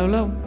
hello.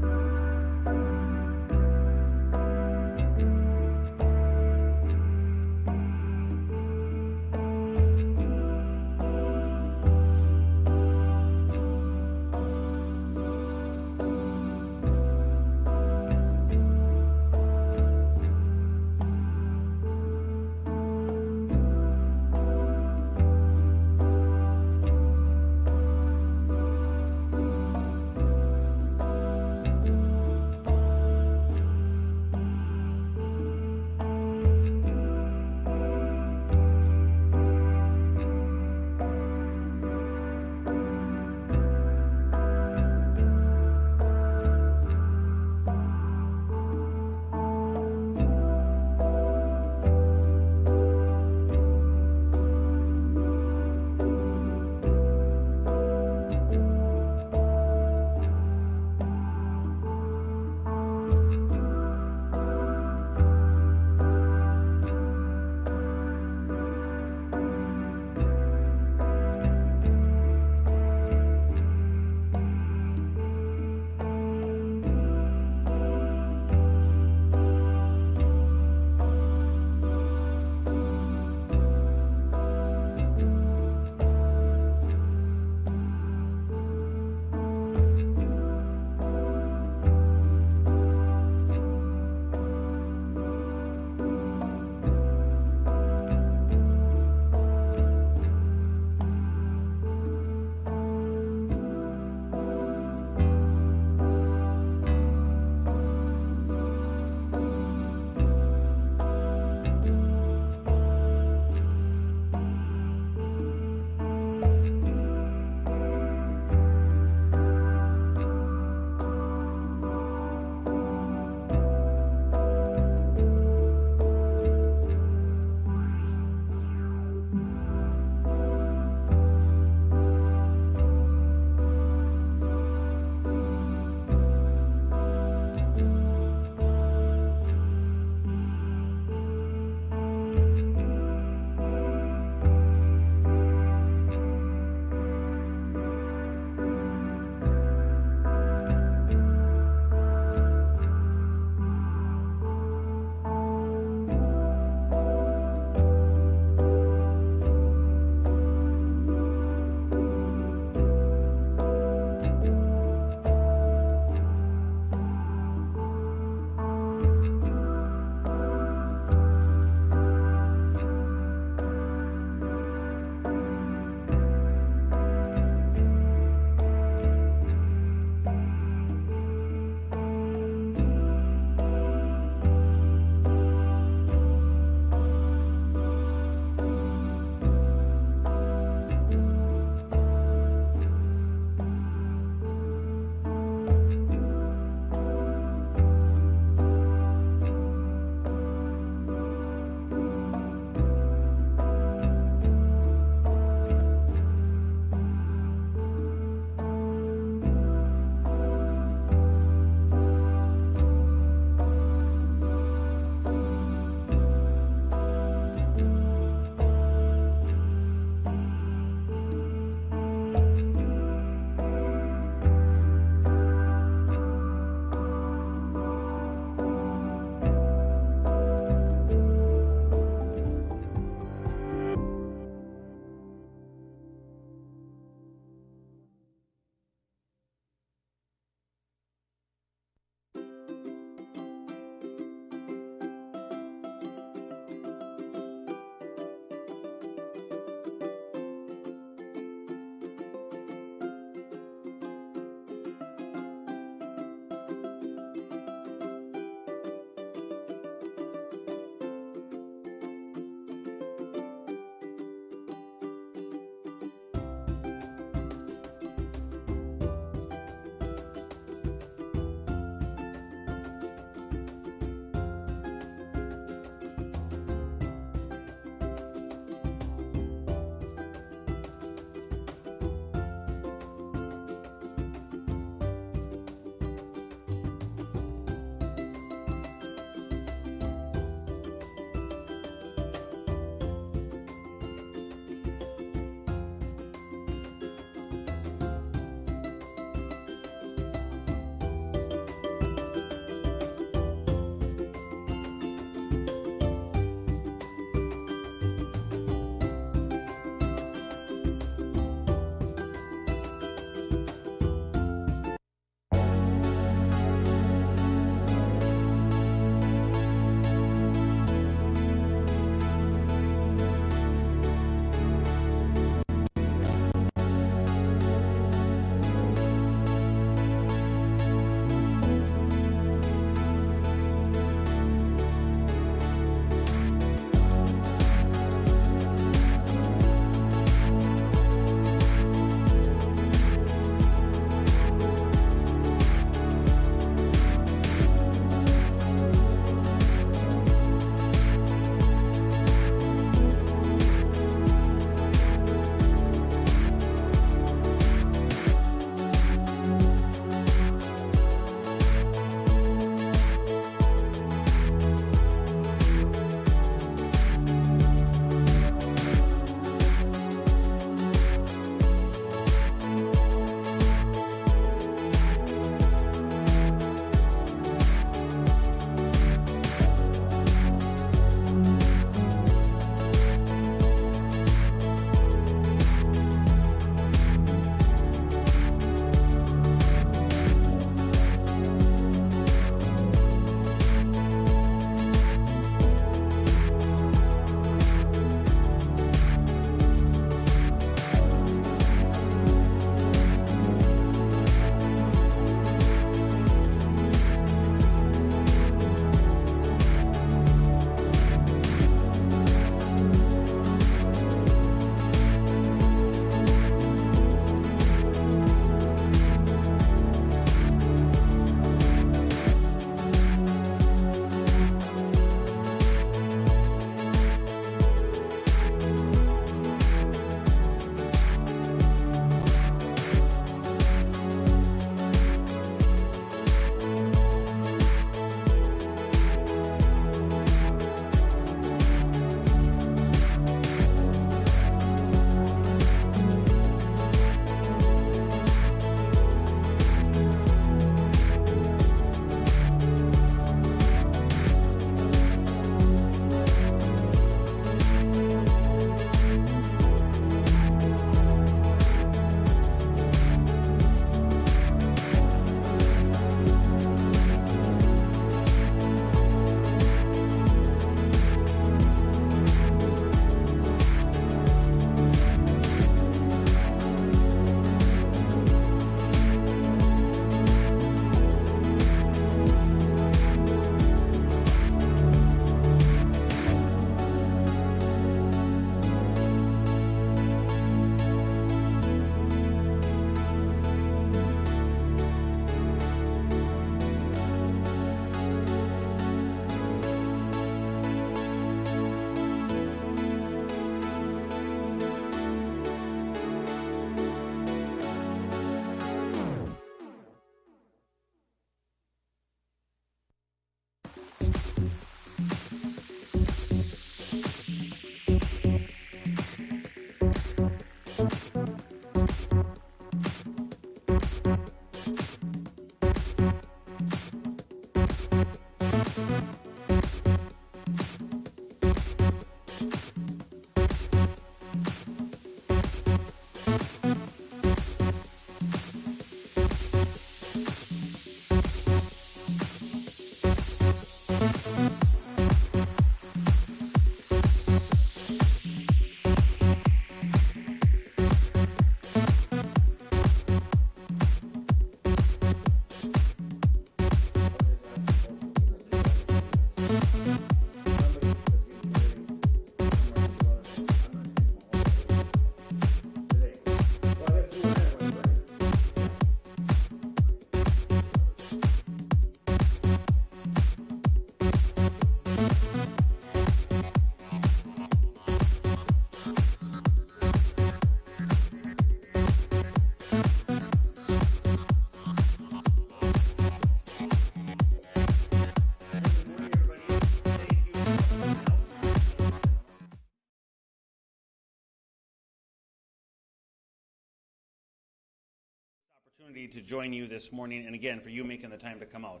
To join you this morning, and again, for you making the time to come out.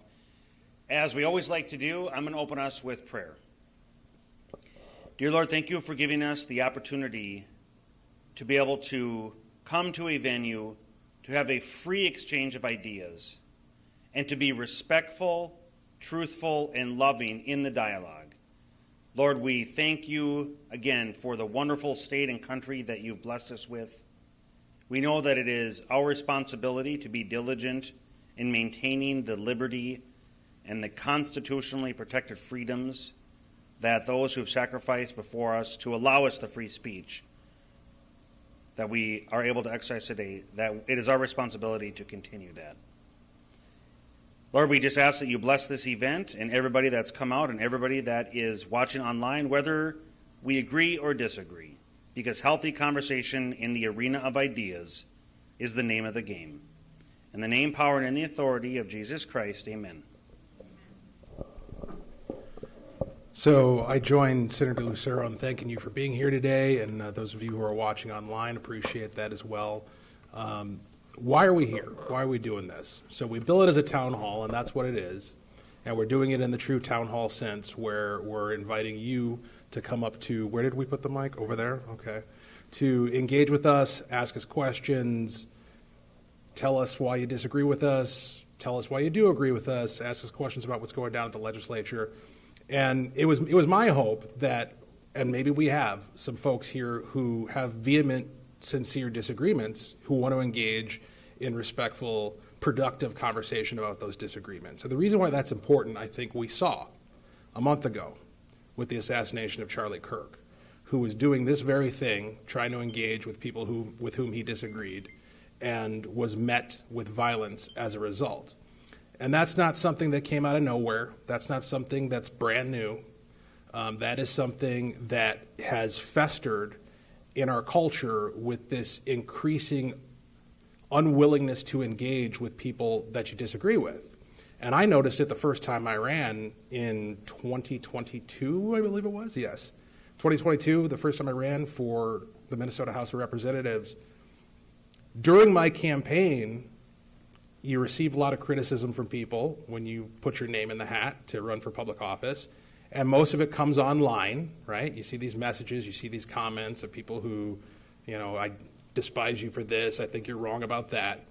As we always like to do, I'm going to open us with prayer. Dear Lord, thank you for giving us the opportunity to be able to come to a venue, to have a free exchange of ideas, and to be respectful, truthful, and loving in the dialogue. Lord, we thank you again for the wonderful state and country that you've blessed us with. We know that it is our responsibility to be diligent in maintaining the liberty and the constitutionally protected freedoms that those who have sacrificed before us to allow us the free speech that we are able to exercise today, that it is our responsibility to continue that. Lord, we just ask that you bless this event and everybody that's come out and everybody that is watching online, whether we agree or disagree, because healthy conversation in the arena of ideas is the name of the game. In the name, power, and in the authority of Jesus Christ, amen. So I join Senator Lucero in thanking you for being here today, and those of you who are watching online appreciate that as well. Why are we here? Why are we doing this? So we bill it as a town hall, and that's what it is, and we're doing it in the true town hall sense, where we're inviting you to come up to, where did we put the mic? Over there? Okay. To engage with us, ask us questions, tell us why you disagree with us, tell us why you do agree with us, ask us questions about what's going down at the legislature. And it was my hope that, and maybe we have some folks here who have vehement, sincere disagreements who want to engage in respectful, productive conversation about those disagreements. So the reason why that's important, I think we saw a month ago with the assassination of Charlie Kirk, who was doing this very thing, trying to engage with people with whom he disagreed, and was met with violence as a result. And that's not something that came out of nowhere. That's not something that's brand new. That is something that has festered in our culture with this increasing unwillingness to engage with people that you disagree with. And I noticed it the first time I ran in 2022, I believe it was, yes. 2022, the first time I ran for the Minnesota House of Representatives. During my campaign, you receive a lot of criticism from people when you put your name in the hat to run for public office, and most of it comes online, right? You see these messages, you see these comments of people who, I despise you for this, I think you're wrong about that.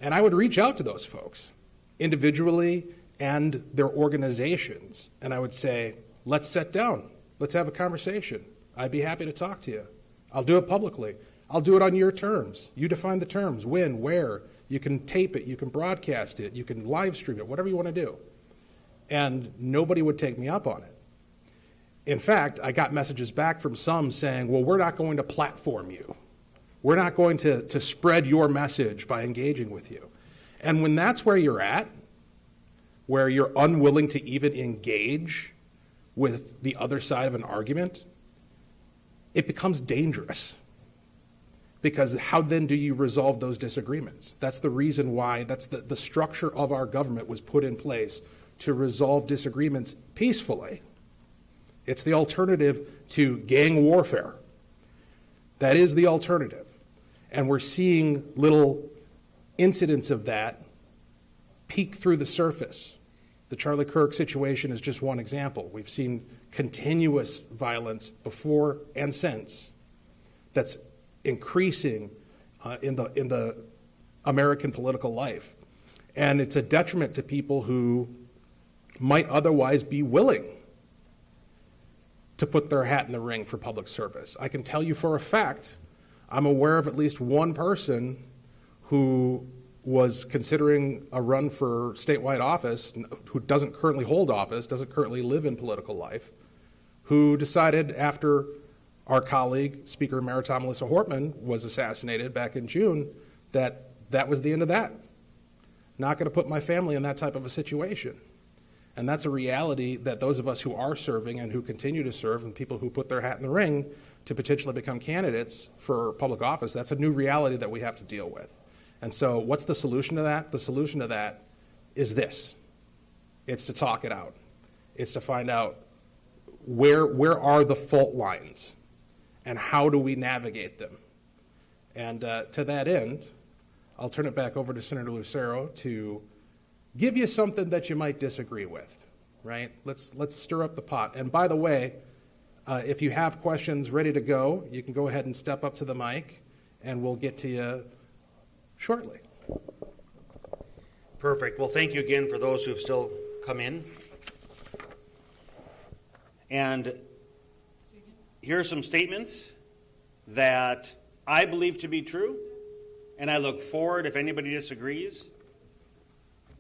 And I would reach out to those folks individually and their organizations, and I would say, let's sit down, let's have a conversation. I'd be happy to talk to you. I'll do it publicly. I'll do it on your terms. You define the terms, when, where. You can tape it, you can broadcast it, you can live stream it, whatever you want to do. And nobody would take me up on it. In fact, I got messages back from some saying, well, we're not going to platform you. We're not going to spread your message by engaging with you. And when that's where you're at, where you're unwilling to even engage with the other side of an argument, it becomes dangerous. Because how then do you resolve those disagreements? That's the reason why, that's the structure of our government was put in place to resolve disagreements peacefully. It's the alternative to gang warfare. That is the alternative. And we're seeing little incidents of that peek through the surface. The Charlie Kirk situation is just one example. We've seen continuous violence before and since that's increasing in the American political life. And it's a detriment to people who might otherwise be willing to put their hat in the ring for public service. I can tell you for a fact, I'm aware of at least one person who was considering a run for statewide office, who doesn't currently hold office, doesn't currently live in political life, who decided after our colleague, Speaker Emeritus Melissa Hortman, was assassinated back in June, that was the end of that. Not going to put my family in that type of a situation. And that's a reality that those of us who are serving and who continue to serve, and people who put their hat in the ring to potentially become candidates for public office, that's a new reality that we have to deal with. And so what's the solution to that? The solution to that is this. It's to talk it out. It's to find out where are the fault lines and how do we navigate them. And to that end, I'll turn it back over to Senator Lucero to give you something that you might disagree with, right? Let's stir up the pot. And by the way, if you have questions ready to go, you can go ahead and step up to the mic, and we'll get to you shortly. Perfect. Well, thank you again for those who've still come in. And here are some statements that I believe to be true, and I look forward, if anybody disagrees,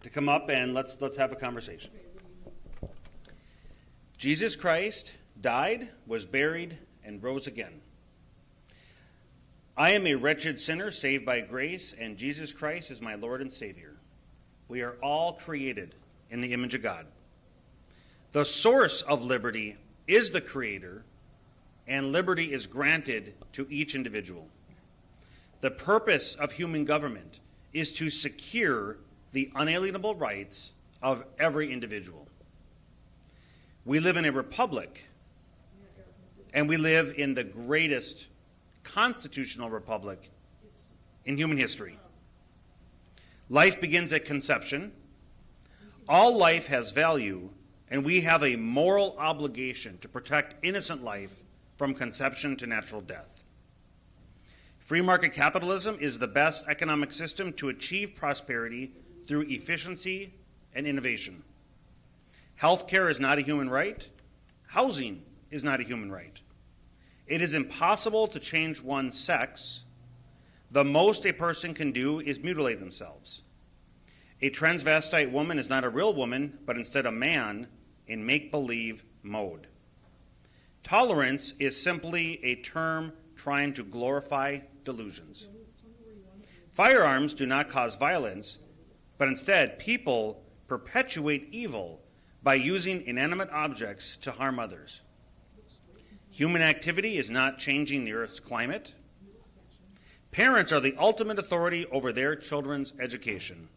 to come up and let's have a conversation. Jesus Christ died, was buried, and rose again. I am a wretched sinner saved by grace, and Jesus Christ is my Lord and Savior. We are all created in the image of God. The source of liberty is the Creator, and liberty is granted to each individual. The purpose of human government is to secure the unalienable rights of every individual. We live in a republic, and we live in the greatest constitutional republic in human history. Life begins at conception. All life has value, and we have a moral obligation to protect innocent life from conception to natural death. Free market capitalism is the best economic system to achieve prosperity through efficiency and innovation. Healthcare is not a human right. Housing is not a human right. It is impossible to change one's sex. The most a person can do is mutilate themselves. A transvestite woman is not a real woman, but instead a man in make-believe mode. Tolerance is simply a term trying to glorify delusions. Firearms do not cause violence, but instead people perpetuate evil by using inanimate objects to harm others. Human activity is not changing the Earth's climate. Parents are the ultimate authority over their children's education.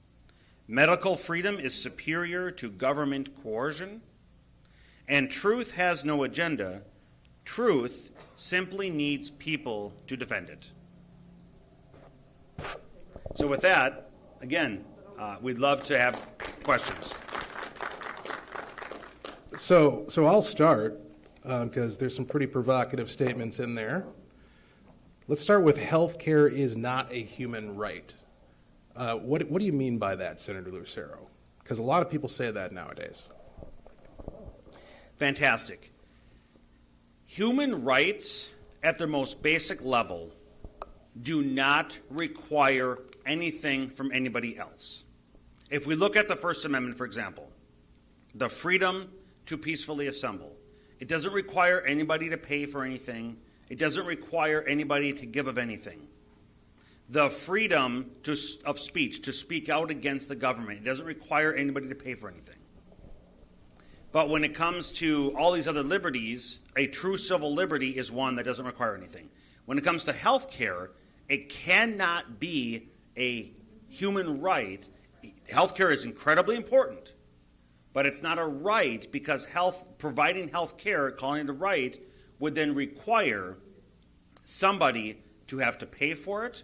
Medical freedom is superior to government coercion. And truth has no agenda. Truth simply needs people to defend it. So with that, again, we'd love to have questions. So I'll start, because there's some pretty provocative statements in there. Let's start with healthcare is not a human right. What do you mean by that, Senator Lucero? Because a lot of people say that nowadays. Fantastic. Human rights at their most basic level do not require anything from anybody else. If we look at the First Amendment, for example, the freedom to peacefully assemble, it doesn't require anybody to pay for anything. It doesn't require anybody to give of anything. The freedom of speech, to speak out against the government, it doesn't require anybody to pay for anything. But when it comes to all these other liberties, a true civil liberty is one that doesn't require anything. When it comes to health care, it cannot be a human right. Health care is incredibly important, but it's not a right, because providing health care, calling it a right, would then require somebody to have to pay for it.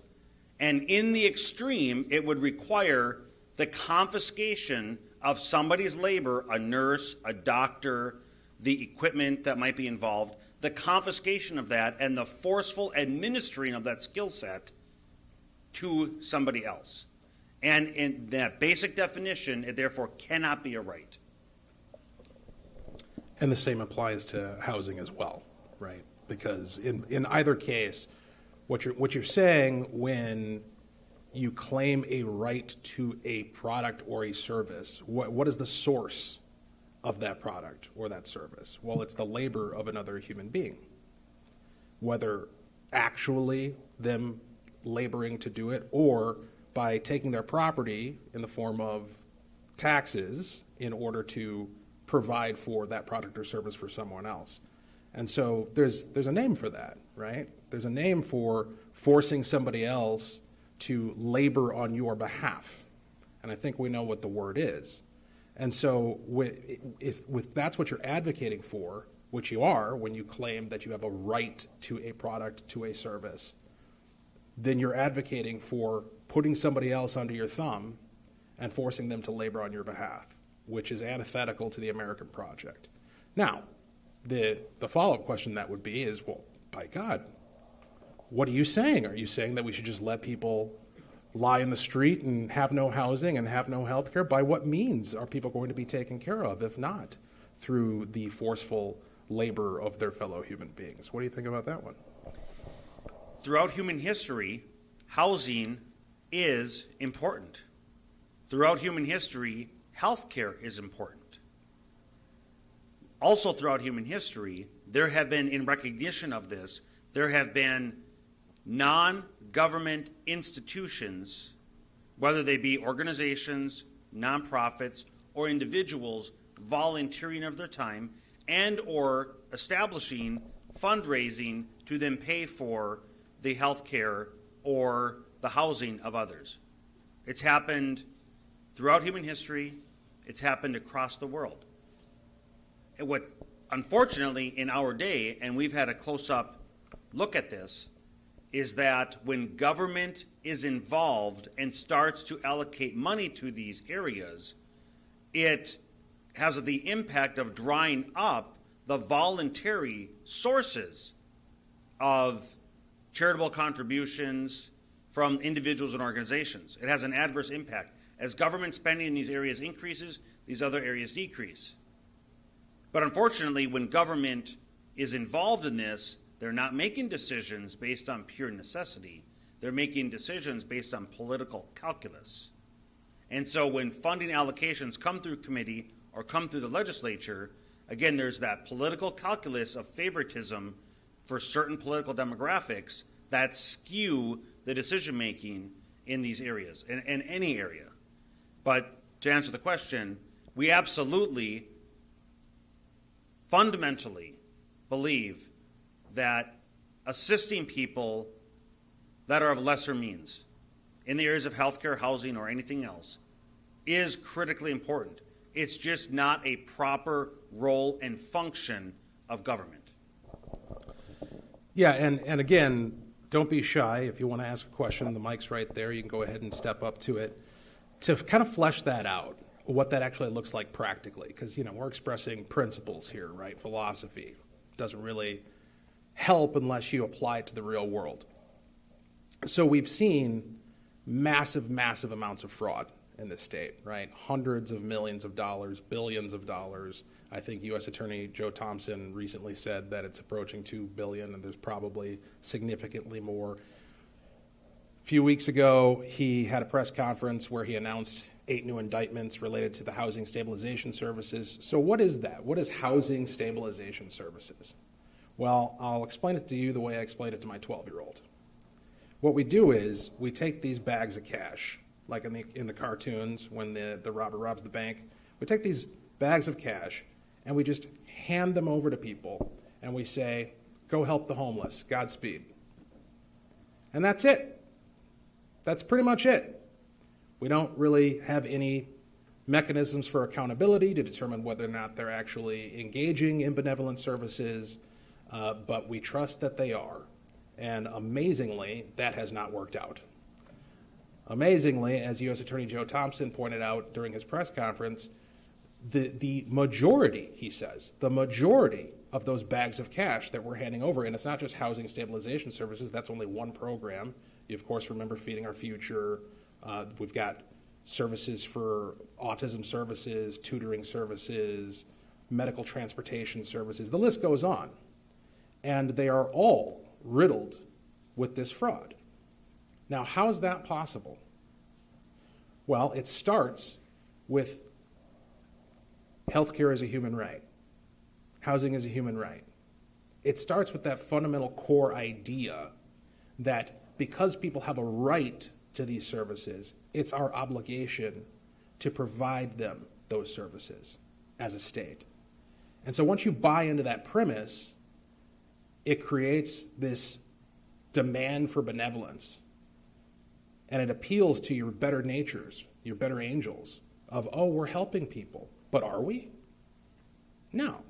And in the extreme, it would require the confiscation of somebody's labor, a nurse, a doctor, the equipment that might be involved, the confiscation of that and the forceful administering of that skill set to somebody else. And in that basic definition, it therefore cannot be a right. And the same applies to housing as well, right? Because in either case, what you're saying when you claim a right to a product or a service, what is the source of that product or that service? Well, it's the labor of another human being. Whether actually them laboring to do it or by taking their property in the form of taxes in order to provide for that product or service for someone else. And so there's a name for that, right? There's a name for forcing somebody else to labor on your behalf. And I think we know what the word is. And so if that's what you're advocating for, which you are when you claim that you have a right to a product, to a service, then you're advocating for putting somebody else under your thumb and forcing them to labor on your behalf, which is antithetical to the American project. Now, the follow-up question that would be is, well, by God, what are you saying? Are you saying that we should just let people lie in the street and have no housing and have no health care? By what means are people going to be taken care of, if not through the forceful labor of their fellow human beings? What do you think about that one? Throughout human history, housing is important. Throughout human history, healthcare is important. Also throughout human history, there have been, in recognition of this, there have been non-government institutions, whether they be organizations, nonprofits, or individuals volunteering of their time and or establishing fundraising to then pay for the health care or the housing of others. It's happened throughout human history. It's happened across the world. And what, unfortunately, in our day, and we've had a close-up look at this, is that when government is involved and starts to allocate money to these areas, it has the impact of drying up the voluntary sources of charitable contributions from individuals and organizations. It has an adverse impact. As government spending in these areas increases, these other areas decrease. But unfortunately, when government is involved in this, they're not making decisions based on pure necessity. They're making decisions based on political calculus. And so when funding allocations come through committee or come through the legislature, again, there's that political calculus of favoritism for certain political demographics that skew the decision-making in these areas, in any area. But to answer the question, we absolutely, fundamentally believe that assisting people that are of lesser means in the areas of healthcare, housing, or anything else is critically important. It's just not a proper role and function of government. Yeah, and again, don't be shy. If you want to ask a question, the mic's right there. You can go ahead and step up to it. To kind of flesh that out, what that actually looks like practically, because, we're expressing principles here, right? Philosophy doesn't really help unless you apply it to the real world. So we've seen massive, massive amounts of fraud in this state, right? Hundreds of millions of dollars, billions of dollars. I think U.S. Attorney Joe Thompson recently said that it's approaching $2 billion, and there's probably significantly more. A few weeks ago, he had a press conference where he announced 8 new indictments related to the housing stabilization services. So what is that? What is housing stabilization services? Well, I'll explain it to you the way I explained it to my 12-year-old. What we do is we take these bags of cash, like in the cartoons when the robber robs the bank. We take these bags of cash and we just hand them over to people and we say, go help the homeless, Godspeed. And that's it. That's pretty much it. We don't really have any mechanisms for accountability to determine whether or not they're actually engaging in benevolent services, but we trust that they are. And amazingly, that has not worked out. Amazingly, as U.S. Attorney Joe Thompson pointed out during his press conference, the majority, he says, the majority of those bags of cash that we're handing over, and it's not just housing stabilization services, that's only one program. You, of course, remember Feeding Our Future. We've got services for autism services, tutoring services, medical transportation services. The list goes on. And they are all riddled with this fraud. Now, how is that possible? Well, it starts with healthcare as a human right. Housing is a human right. It starts with that fundamental core idea that because people have a right to these services, it's our obligation to provide them those services as a state. And so once you buy into that premise, it creates this demand for benevolence. And it appeals to your better natures, your better angels, of, oh, we're helping people. But are we? No.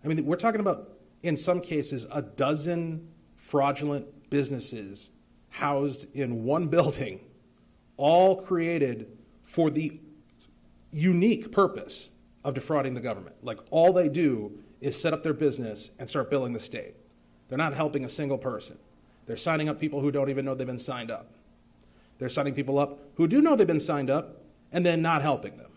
I mean, we're talking about, in some cases, a dozen fraudulent businesses housed in one building, all created for the unique purpose of defrauding the government. Like, all they do is set up their business and start billing the state. They're not helping a single person. They're signing up people who don't even know they've been signed up. They're signing people up who do know they've been signed up and then not helping them.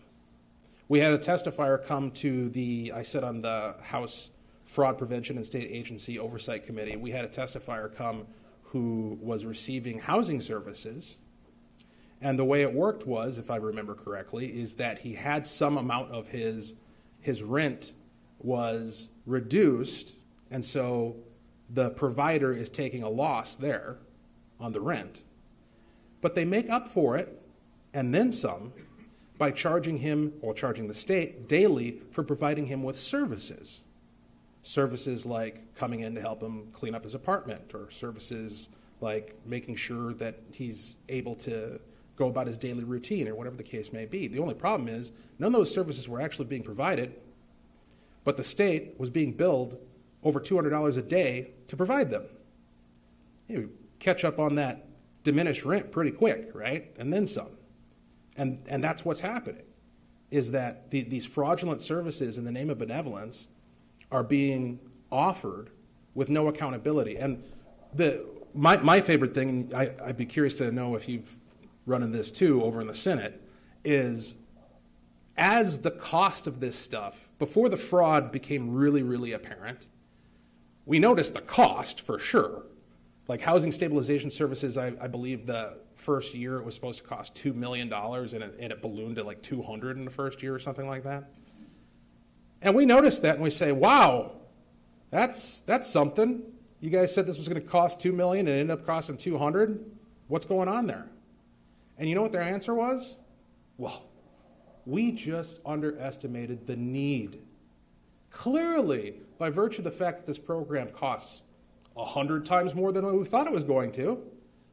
We had a testifier come to I sit on the House Fraud Prevention and State Agency Oversight Committee. We had a testifier come who was receiving housing services. And the way it worked was, if I remember correctly, is that he had some amount of his rent was reduced, and so the provider is taking a loss there on the rent. But they make up for it, and then some, by charging him, or charging the state, daily for providing him with services. Services like coming in to help him clean up his apartment, or services like making sure that he's able to go about his daily routine, or whatever the case may be. The only problem is none of those services were actually being provided, but the state was being billed over $200 a day to provide them. You catch up on that diminished rent pretty quick, right? And then some. And that's what's happening, is that these fraudulent services in the name of benevolence are being offered with no accountability. And my favorite thing, I'd be curious to know if you've run in this too over in the Senate, is as the cost of this stuff, before the fraud became really, really apparent, we noticed the cost for sure. Like housing stabilization services, I believe the first year it was supposed to cost $2 million, and it ballooned to like 200 in the first year or something like that. And we noticed that and we say, wow, that's something. You guys said this was going to cost $2 million and it ended up costing 200. What's going on there? And you know what their answer was? Well, we just underestimated the need. Clearly, by virtue of the fact that this program costs 100 times more than we thought it was going to,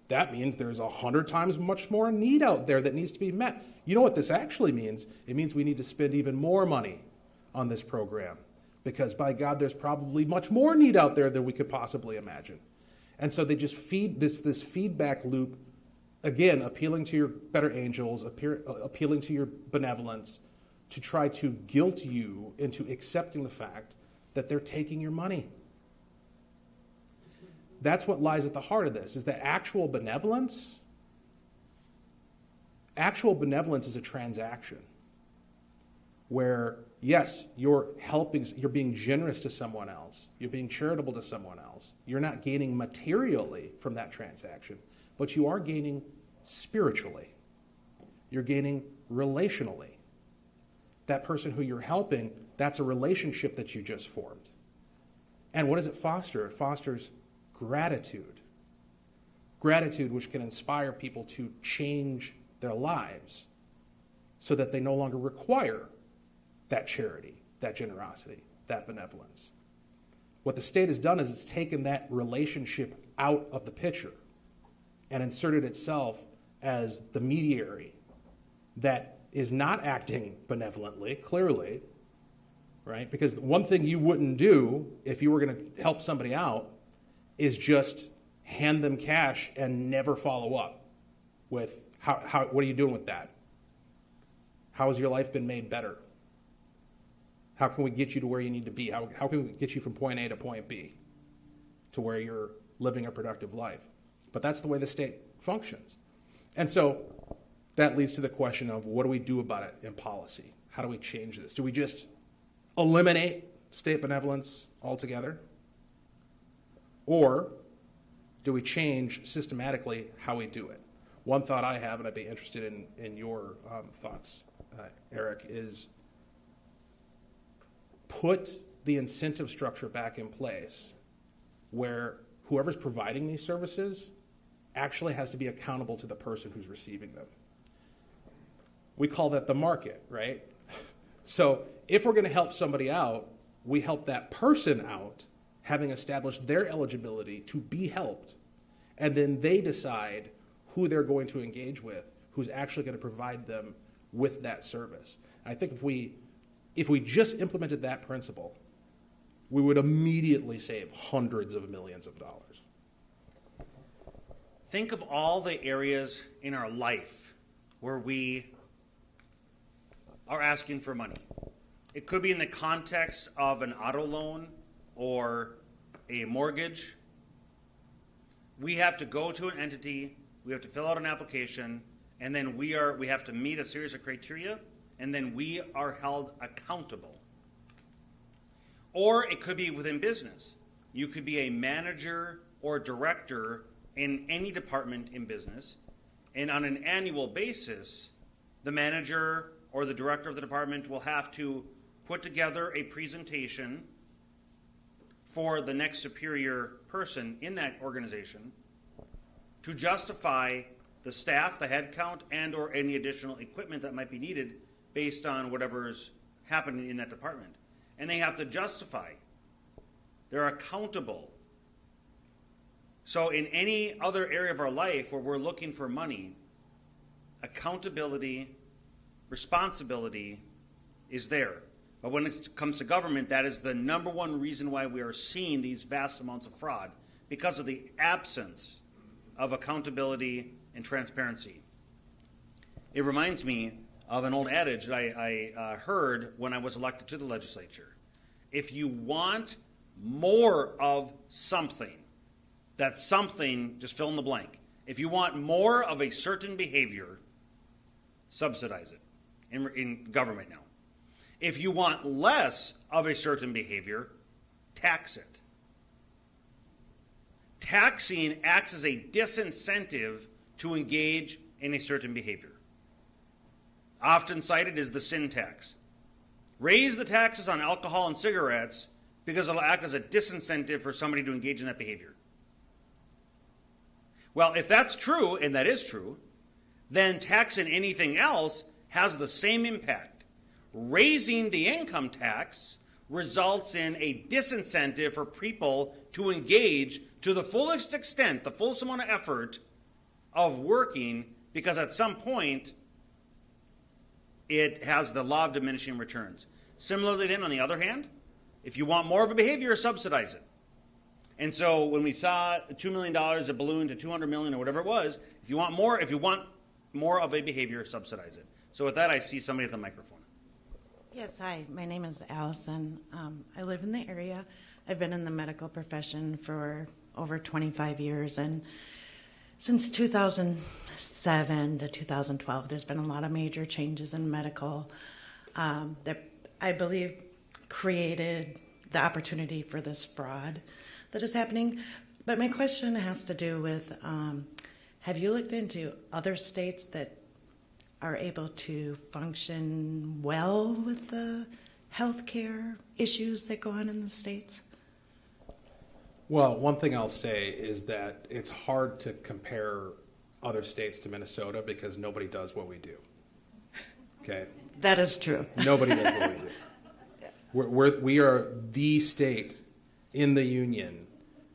that means there's 100 times much more need out there that needs to be met. You know what this actually means? It means we need to spend even more money on this program, because by God, there's probably much more need out there than we could possibly imagine. And so they just feed this feedback loop, again, appealing to your better angels, appealing to your benevolence, to try to guilt you into accepting the fact that they're taking your money. That's what lies at the heart of this, is that actual benevolence is a transaction where, yes, you're being generous to someone else, you're being charitable to someone else. You're not gaining materially from that transaction, but you are gaining spiritually. You're gaining relationally. That person who you're helping, that's a relationship that you just formed. And what does it foster? It fosters gratitude. Gratitude, which can inspire people to change their lives so that they no longer require that charity, that generosity, that benevolence. What the state has done is it's taken that relationship out of the picture and inserted itself as the mediator that is not acting benevolently, clearly, right? Because one thing you wouldn't do if you were going to help somebody out is just hand them cash and never follow up with what are you doing with that? How has your life been made better? How can we get you to where you need to be? How can we get you from point A to point B to where you're living a productive life? But that's the way the state functions. And so that leads to the question of, what do we do about it in policy? How do we change this? Do we just eliminate state benevolence altogether? Or do we change systematically how we do it? One thought I have, and I'd be interested in your thoughts, Eric, is put the incentive structure back in place where whoever's providing these services actually has to be accountable to the person who's receiving them. We call that the market, right? So if we're going to help somebody out, we help that person out, having established their eligibility to be helped, and then they decide who they're going to engage with, who's actually going to provide them with that service. And I think if we just implemented that principle, we would immediately save hundreds of millions of dollars. think of all the areas in our life where we are asking for money. It could be in the context of an auto loan or a mortgage. We have to go to an entity, we have to fill out an application, and then we have to meet a series of criteria, and then we are held accountable. Or it could be within business. You could be a manager or director in any department in business, and on an annual basis, the manager or the director of the department will have to put together a presentation for the next superior person in that organization to justify the staff, the head count, and or any additional equipment that might be needed based on whatever's happening in that department. And they have to justify. They're accountable. So in any other area of our life where we're looking for money, accountability, responsibility is there. But when it comes to government, that is the number one reason why we are seeing these vast amounts of fraud, because of the absence of accountability and transparency. It reminds me of an old adage that I heard when I was elected to the legislature. If you want more of something, that something, just fill in the blank. If you want more of a certain behavior, subsidize it in government now. If you want less of a certain behavior, tax it. Taxing acts as a disincentive to engage in a certain behavior. Often cited is the sin tax. Raise the taxes on alcohol and cigarettes because it'll act as a disincentive for somebody to engage in that behavior. Well, if that's true, and that is true, then taxing anything else has the same impact. Raising the income tax results in a disincentive for people to engage to the fullest extent, the fullest amount of effort of working, because at some point it has the law of diminishing returns. Similarly then, on the other hand, if you want more of a behavior, subsidize it. And so when we saw $2 million, a balloon to $200 million or whatever it was, if you want more of a behavior, subsidize it. So with that, I see somebody at the microphone. Yes, hi. My name is Allison. I live in the area. I've been in the medical profession for over 25 years, and since 2007 to 2012, there's been a lot of major changes in medical that I believe created the opportunity for this fraud that is happening. But my question has to do with, have you looked into other states that are able to function well with the healthcare issues that go on in the states? Well, one thing I'll say is that it's hard to compare other states to Minnesota because nobody does what we do. Okay? That is true. Nobody does what we do. We are the state in the union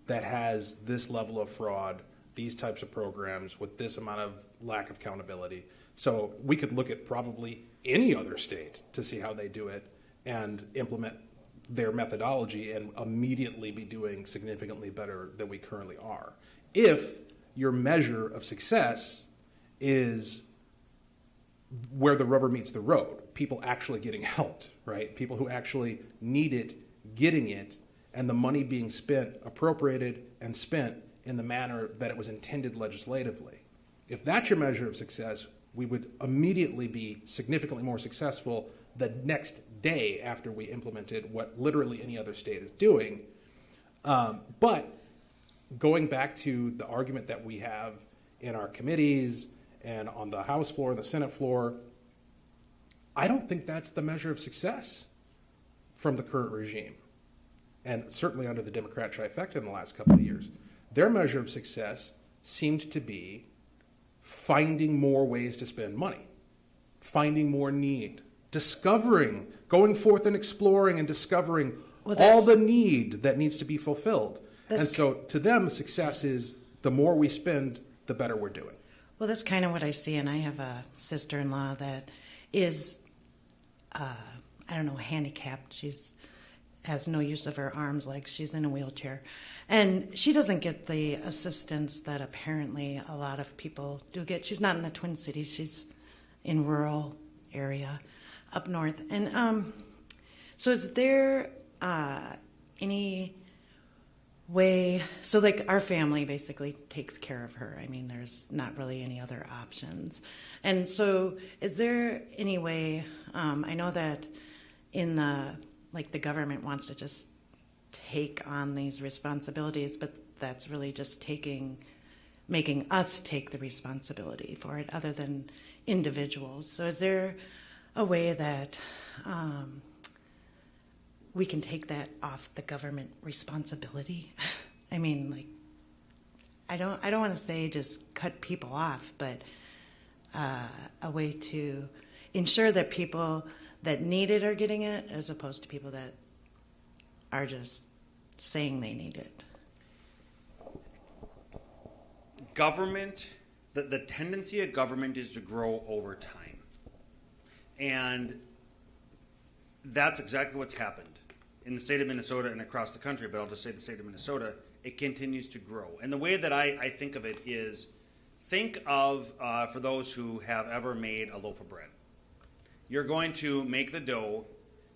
that has this level of fraud, these types of programs with this amount of lack of accountability. So we could look at probably any other state to see how they do it and implement their methodology and immediately be doing significantly better than we currently are. If your measure of success is where the rubber meets the road, people actually getting helped, right? People who actually need it, getting it, and the money being spent, appropriated, and spent in the manner that it was intended legislatively. If that's your measure of success, we would immediately be significantly more successful the next day after we implemented what literally any other state is doing. But going back to the argument that we have in our committees and on the House floor and the Senate floor, I don't think that's the measure of success from the current regime, and certainly under the Democrat trifecta in the last couple of years. Their measure of success seemed to be finding more ways to spend money, finding more need, discovering, going forth and exploring and discovering all the need that needs to be fulfilled. And so to them, success is the more we spend, the better we're doing. Well, that's kind of what I see, and I have a sister-in-law that is, handicapped. She's has no use of her arms, like she's in a wheelchair. And she doesn't get the assistance that apparently a lot of people do get. She's not in the Twin Cities. She's in rural area up north. And so is there any way, so like our family basically takes care of her. I mean, there's not really any other options. And so is there any way, I know that in the government wants to just take on these responsibilities, but that's really just making us take the responsibility for it other than individuals. So is there a way that we can take that off the government responsibility? I mean, like, I don't want to say just cut people off, but a way to ensure that people that need it are getting it, as opposed to people that are just saying they need it. Government, the tendency of government is to grow over time. And that's exactly what's happened in the state of Minnesota and across the country, but I'll just say the state of Minnesota, it continues to grow. And the way that I think of it is, think of, for those who have ever made a loaf of bread. You're going to make the dough,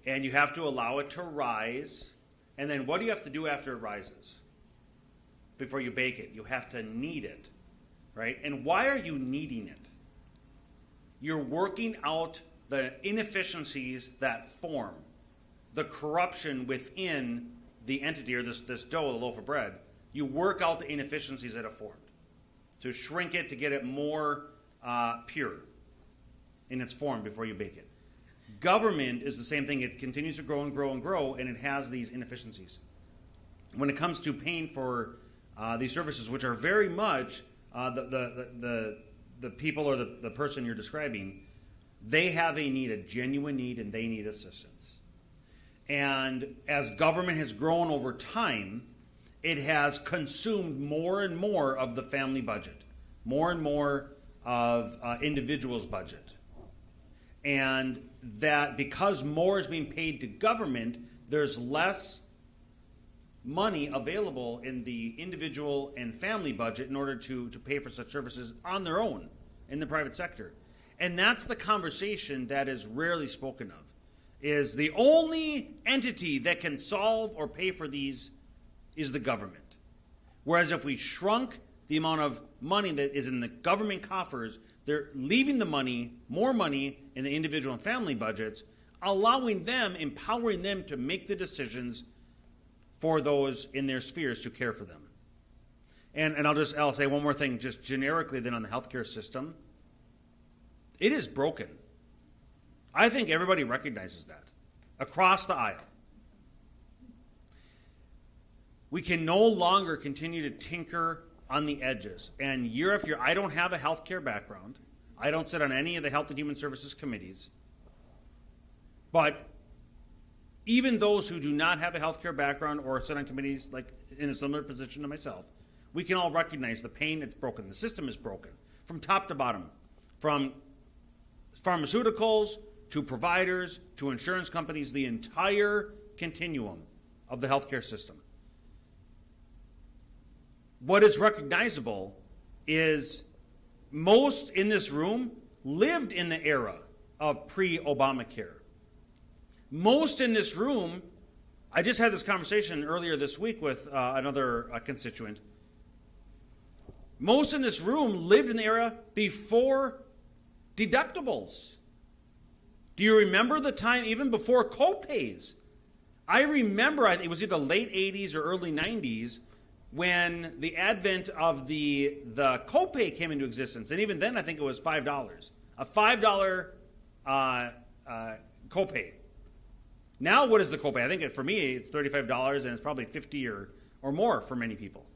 and you have to allow it to rise. And then what do you have to do after it rises? Before you bake it, you have to knead it, right? And why are you kneading it? You're working out the inefficiencies that form, the corruption within the entity or this dough, the loaf of bread. You work out the inefficiencies that have formed to shrink it, to get it more pure in its form before you bake it. Government is the same thing. It continues to grow and grow and grow, and it has these inefficiencies. When it comes to paying for these services, which are very much the people or the person you're describing, they have a need, a genuine need, and they need assistance. And as government has grown over time, it has consumed more and more of the family budget, more and more of individuals' budget. And that because more is being paid to government, there's less money available in the individual and family budget in order to pay for such services on their own in the private sector. And that's the conversation that is rarely spoken of, is the only entity that can solve or pay for these is the government. Whereas if we shrunk the amount of money that is in the government coffers, they're leaving the money, more money in the individual and family budgets, allowing them, empowering them to make the decisions for those in their spheres to care for them. And I'll say one more thing, just generically then on the healthcare system. It is broken. I think everybody recognizes that across the aisle. We can no longer continue to tinker on the edges. And year after year, I don't have a healthcare background. I don't sit on any of the Health and Human Services committees. But even those who do not have a healthcare background or sit on committees like in a similar position to myself, we can all recognize the pain that's broken. The system is broken from top to bottom, from pharmaceuticals to providers to insurance companies, the entire continuum of the healthcare system. What is recognizable is most in this room lived in the era of pre-Obamacare. Most in this room, I just had this conversation earlier this week with another constituent. Most in this room lived in the era before deductibles. Do you remember the time even before copays? I remember, it was either late 80s or early 90s, when the advent of the copay came into existence. And even then, I think it was $5. A $5 copay. Now, what is the copay? I think for me, it's $35, and it's probably $50 or more for many people.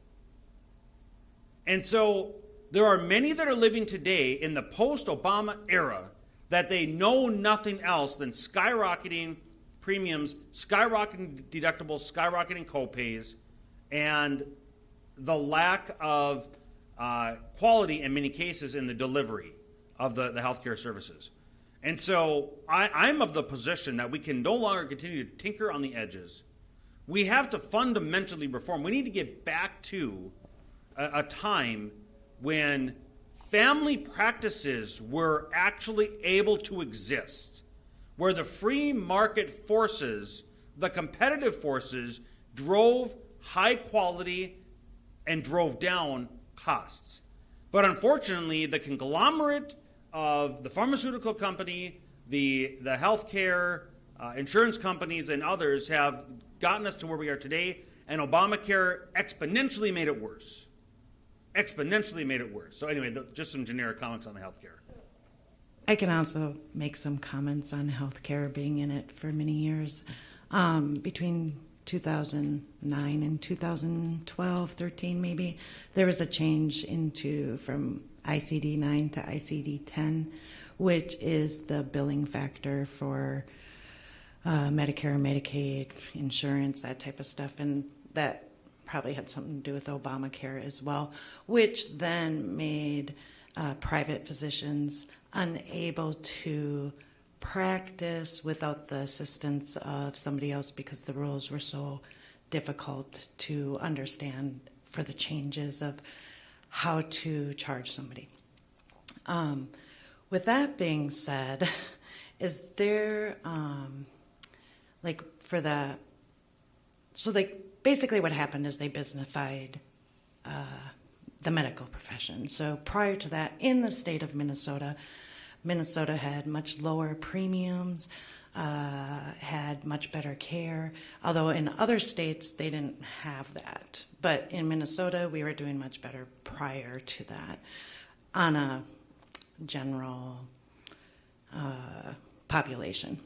And so there are many that are living today in the post-Obama era that they know nothing else than skyrocketing premiums, skyrocketing deductibles, skyrocketing copays, and the lack of quality in many cases in the delivery of the healthcare services. And so I'm of the position that we can no longer continue to tinker on the edges We have to fundamentally reform. We need to get back to a time when family practices were actually able to exist, where the free market forces, the competitive forces, drove high quality and drove down costs. But unfortunately, the conglomerate of the pharmaceutical company, the healthcare, insurance companies, and others have gotten us to where we are today, and Obamacare exponentially made it worse. Exponentially made it worse. So anyway, just some generic comments on the healthcare. I can also make some comments on healthcare, being in it for many years. Between 2009 and 2012, 13 maybe, there was a change from ICD-9 to ICD-10, which is the billing factor for Medicare, Medicaid, insurance, that type of stuff, and that probably had something to do with Obamacare as well, which then made private physicians unable to practice without the assistance of somebody else because the rules were so difficult to understand for the changes of how to charge somebody. With that being said, is there, basically what happened is they businessified the medical profession. So prior to that, in the state of Minnesota had much lower premiums, had much better care, although in other states they didn't have that. But in Minnesota, we were doing much better prior to that on a general population.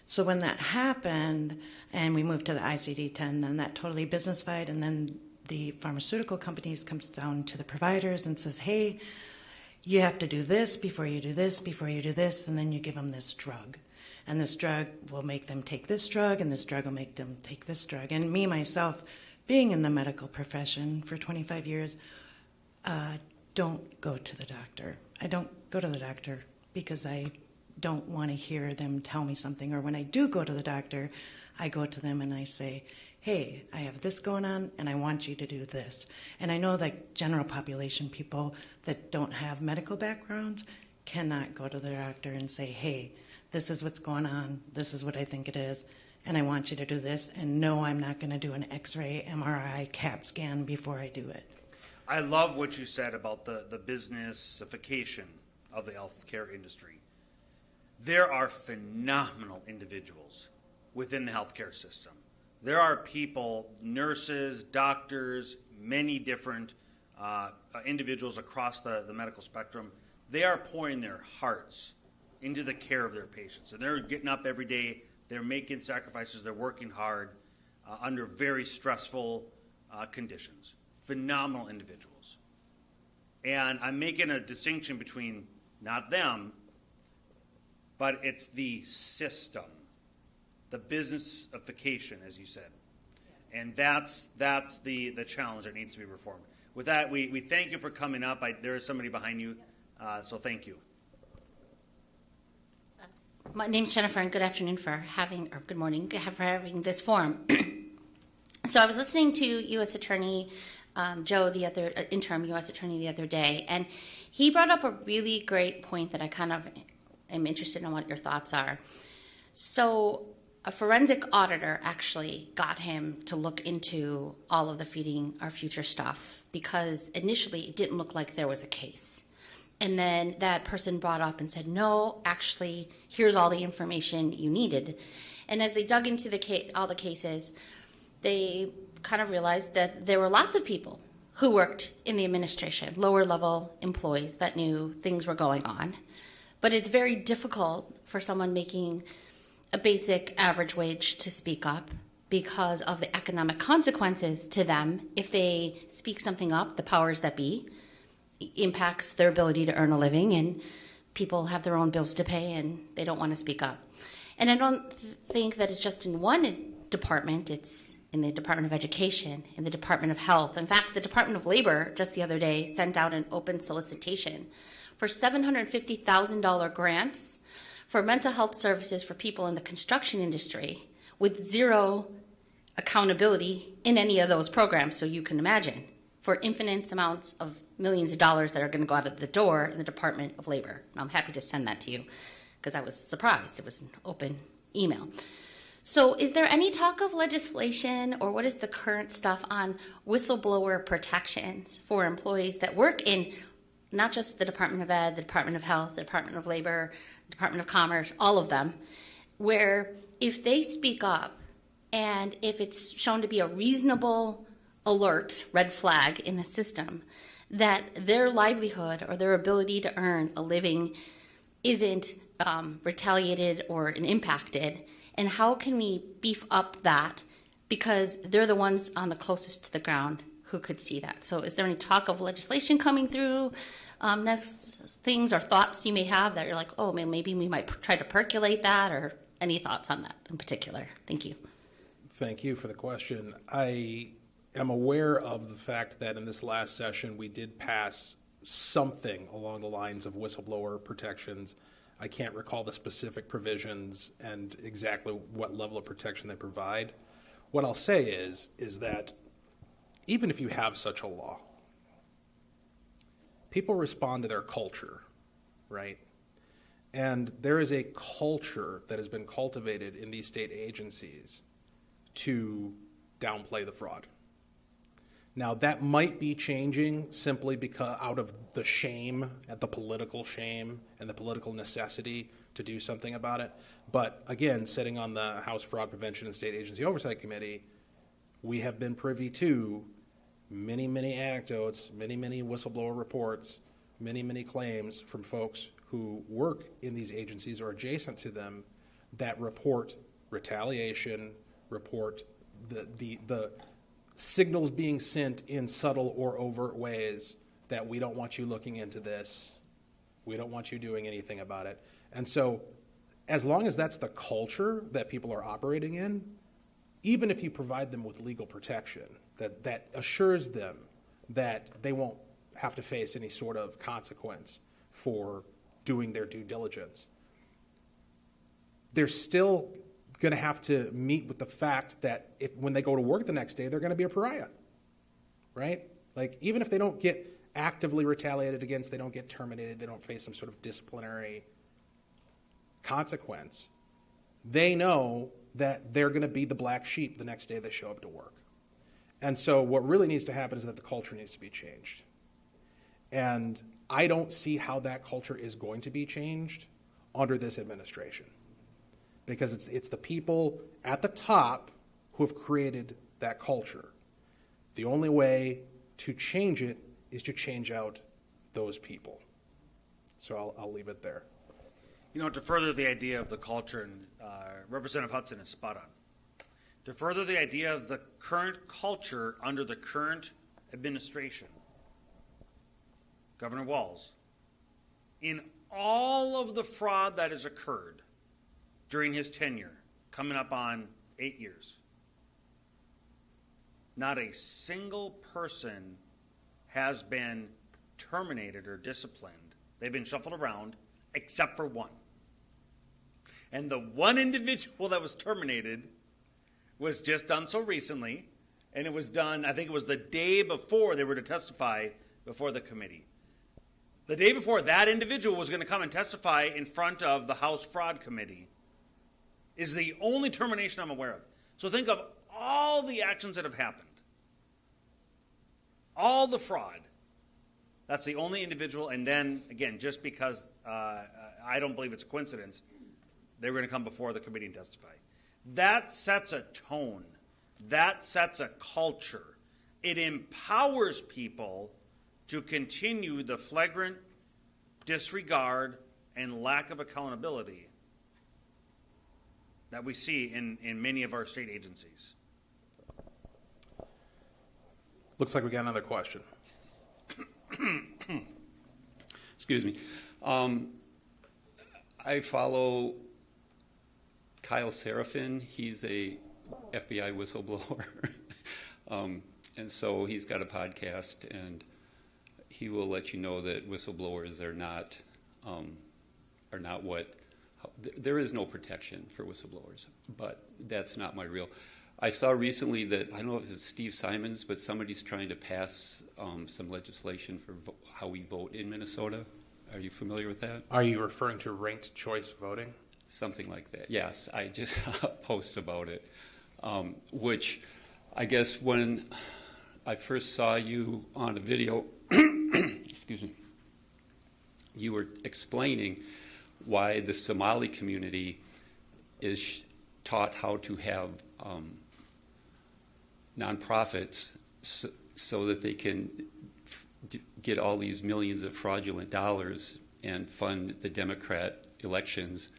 So when that happened and we moved to the ICD-10, then that totally businessified, and then the pharmaceutical companies comes down to the providers and says, hey, you have to do this before you do this, before you do this, and then you give them this drug. And this drug will make them take this drug, and this drug will make them take this drug. And me, myself, being in the medical profession for 25 years, don't go to the doctor. I don't go to the doctor because I don't want to hear them tell me something. Or when I do go to the doctor, I go to them and I say, hey, I have this going on, and I want you to do this. And I know that general population people that don't have medical backgrounds cannot go to the doctor and say, hey, this is what's going on, this is what I think it is, and I want you to do this, and no, I'm not going to do an X-ray, MRI, CAT scan before I do it. I love what you said about the businessification of the healthcare industry. There are phenomenal individuals within the healthcare system. There are people, nurses, doctors, many different individuals across the medical spectrum. They are pouring their hearts into the care of their patients. And they're getting up every day. They're making sacrifices. They're working hard under very stressful conditions. Phenomenal individuals. And I'm making a distinction between not them, but it's the system. The businessification, as you said. And that's the challenge that needs to be reformed. With that, we thank you for coming up. There is somebody behind you, so thank you. My name's Jennifer, and good afternoon good morning for having this forum. So I was listening to U.S. Attorney Joe, interim U.S. Attorney the other day, and he brought up a really great point that I kind of am interested in what your thoughts are. So a forensic auditor actually got him to look into all of the Feeding Our Future stuff because initially it didn't look like there was a case. And then that person brought up and said, no, actually, here's all the information you needed. And as they dug into all the cases, they kind of realized that there were lots of people who worked in the administration, lower-level employees that knew things were going on. But it's very difficult for someone making a basic average wage to speak up because of the economic consequences to them. If they speak something up, the powers that be, impacts their ability to earn a living, and people have their own bills to pay and they don't want to speak up. And I don't think that it's just in one department. It's in the Department of Education, in the Department of Health. In fact, the Department of Labor just the other day sent out an open solicitation for $750,000 grants for mental health services for people in the construction industry with zero accountability in any of those programs. So you can imagine for infinite amounts of millions of dollars that are going to go out of the door in the Department of Labor. And I'm happy to send that to you because I was surprised. It was an open email. So is there any talk of legislation, or what is the current stuff on whistleblower protections for employees that work in not just the Department of Ed, the Department of Health, the Department of Labor, Department of Commerce, all of them, where if they speak up and if it's shown to be a reasonable alert, red flag in the system, that their livelihood or their ability to earn a living isn't retaliated or impacted, and how can we beef up that? Because they're the ones on the closest to the ground who could see that. So is there any talk of legislation coming through, things or thoughts you may have that you're like, oh, maybe we might try to percolate that, or any thoughts on that in particular? Thank you. Thank you for the question. I am aware of the fact that in this last session we did pass something along the lines of whistleblower protections. I can't recall the specific provisions and exactly what level of protection they provide. What I'll say is that even if you have such a law, people respond to their culture, right? And there is a culture that has been cultivated in these state agencies to downplay the fraud. Now, that might be changing simply because out of the shame, at the political shame and the political necessity to do something about it. But again, sitting on the House Fraud Prevention and State Agency Oversight Committee, we have been privy to many, many anecdotes, many, many whistleblower reports, many, many claims from folks who work in these agencies or adjacent to them that report retaliation, report the signals being sent in subtle or overt ways that we don't want you looking into this, we don't want you doing anything about it. And so as long as that's the culture that people are operating in, even if you provide them with legal protection, that assures them that they won't have to face any sort of consequence for doing their due diligence, they're still going to have to meet with the fact that when they go to work the next day, they're going to be a pariah, right? Like, even if they don't get actively retaliated against, they don't get terminated, they don't face some sort of disciplinary consequence, they know that they're going to be the black sheep the next day they show up to work. And so what really needs to happen is that the culture needs to be changed. And I don't see how that culture is going to be changed under this administration, because it's the people at the top who have created that culture. The only way to change it is to change out those people. So I'll leave it there. You know, to further the idea of the culture, and Representative Hudson is spot on. To further the idea of the current culture under the current administration, Governor Walz, in all of the fraud that has occurred during his tenure, coming up on 8 years, not a single person has been terminated or disciplined. They've been shuffled around, except for one. And the one individual that was terminated was just done so recently, and it was done, I think it was the day before they were to testify before the committee. The day before that individual was going to come and testify in front of the House Fraud Committee is the only termination I'm aware of. So think of all the actions that have happened. All the fraud. That's the only individual. And then, again, just because I don't believe it's a coincidence, they were going to come before the committee and testify. That sets a tone. That sets a culture. It empowers people to continue the flagrant disregard and lack of accountability that we see in many of our state agencies. Looks like we got another question. Excuse me. I follow Kyle Seraphin. He's a FBI whistleblower. And so he's got a podcast, and he will let you know that whistleblowers are not what there is no protection for whistleblowers, but that's not my real. I saw recently that, I don't know if it's Steve Simons, but somebody's trying to pass some legislation for how we vote in Minnesota. Are you familiar with that? Are you referring to ranked choice voting? Something like that. Yes, I just post about it, which I guess when I first saw you on a video, excuse me, you were explaining why the Somali community is taught how to have nonprofits so that they can get all these millions of fraudulent dollars and fund the Democrat elections.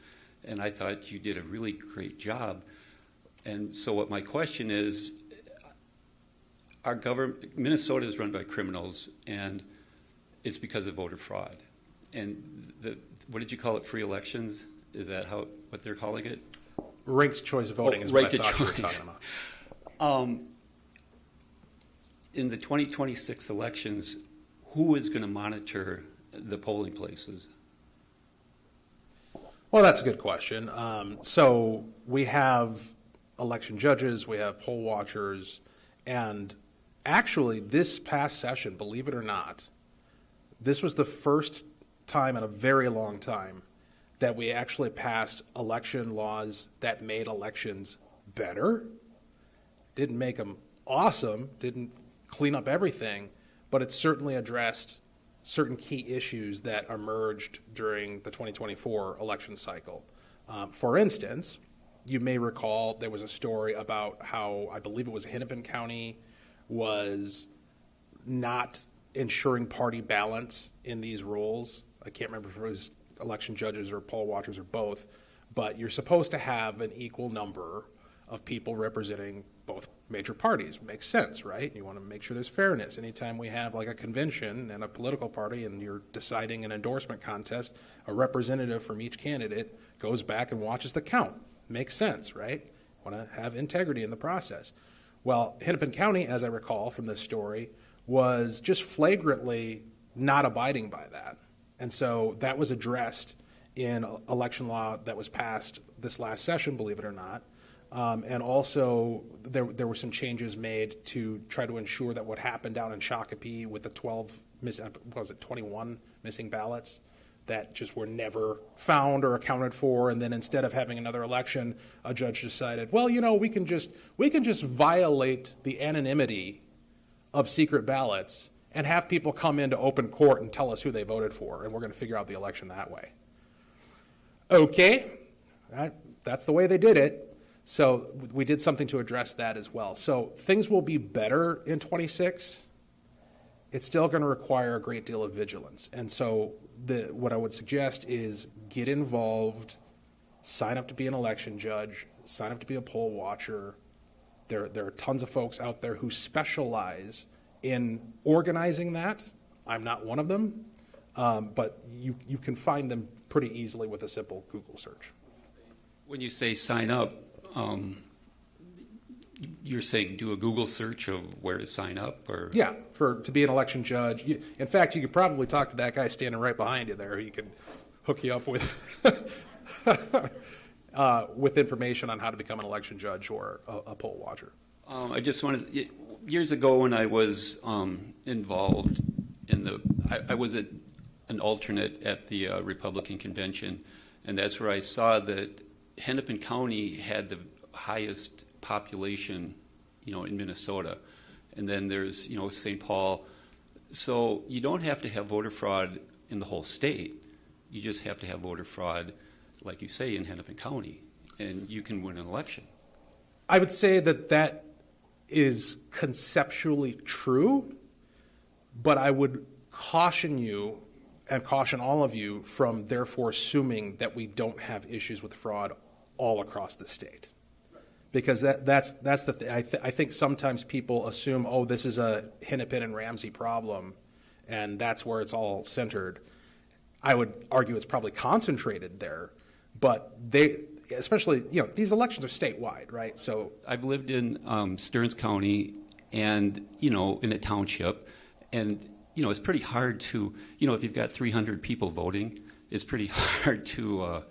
And I thought you did a really great job. And so what my question is, our government, Minnesota is run by criminals, and it's because of voter fraud. And what did you call it, free elections? Is that what they're calling it? Ranked choice voting is what I thought you were talking about. In the 2026 elections, who is going to monitor the polling places? Well, that's a good question. So we have election judges, we have poll watchers, and actually this past session, believe it or not, this was the first time in a very long time that we actually passed election laws that made elections better. Didn't make them awesome, didn't clean up everything, but it certainly addressed certain key issues that emerged during the 2024 election cycle. For instance, you may recall there was a story about how, I believe it was Hennepin County, was not ensuring party balance in these rules. I can't remember if it was election judges or poll watchers or both, but you're supposed to have an equal number of people representing both major parties. Makes sense, right? You want to make sure there's fairness. Anytime we have like a convention and a political party and you're deciding an endorsement contest, a representative from each candidate goes back and watches the count. Makes sense, right? Want to have integrity in the process. Well, Hennepin County, as I recall from this story, was just flagrantly not abiding by that. And so that was addressed in election law that was passed this last session, believe it or not. And also, there were some changes made to try to ensure that what happened down in Shakopee with the 21 missing ballots that just were never found or accounted for, and then instead of having another election, a judge decided, well, you know, we can just violate the anonymity of secret ballots and have people come into open court and tell us who they voted for, and we're going to figure out the election that way. Okay, that's the way they did it. So we did something to address that as well. So things will be better in 26. It's still going to require a great deal of vigilance. And so what I would suggest is get involved, sign up to be an election judge, sign up to be a poll watcher. There are tons of folks out there who specialize in organizing that. I'm not one of them, but you can find them pretty easily with a simple Google search. When you say sign up, you're saying do a Google search of where to sign up, or yeah, to be an election judge. In fact, you could probably talk to that guy standing right behind you there. He could hook you up with with information on how to become an election judge or a poll watcher. I just wanted, years ago when I was involved in I was an alternate at the Republican convention, and that's where I saw that Hennepin County had the highest population, in Minnesota. And then there's, St. Paul. So you don't have to have voter fraud in the whole state. You just have to have voter fraud, like you say, in Hennepin County, and you can win an election. I would say that is conceptually true, but I would caution you and caution all of you from therefore assuming that we don't have issues with fraud all across the state. Because that's the thing. I think sometimes people assume, oh, this is a Hennepin and Ramsey problem, and that's where it's all centered. I would argue it's probably concentrated there, but especially, these elections are statewide, right? So I've lived in Stearns County and, in a township, and, it's pretty hard to, if you've got 300 people voting, it's pretty hard to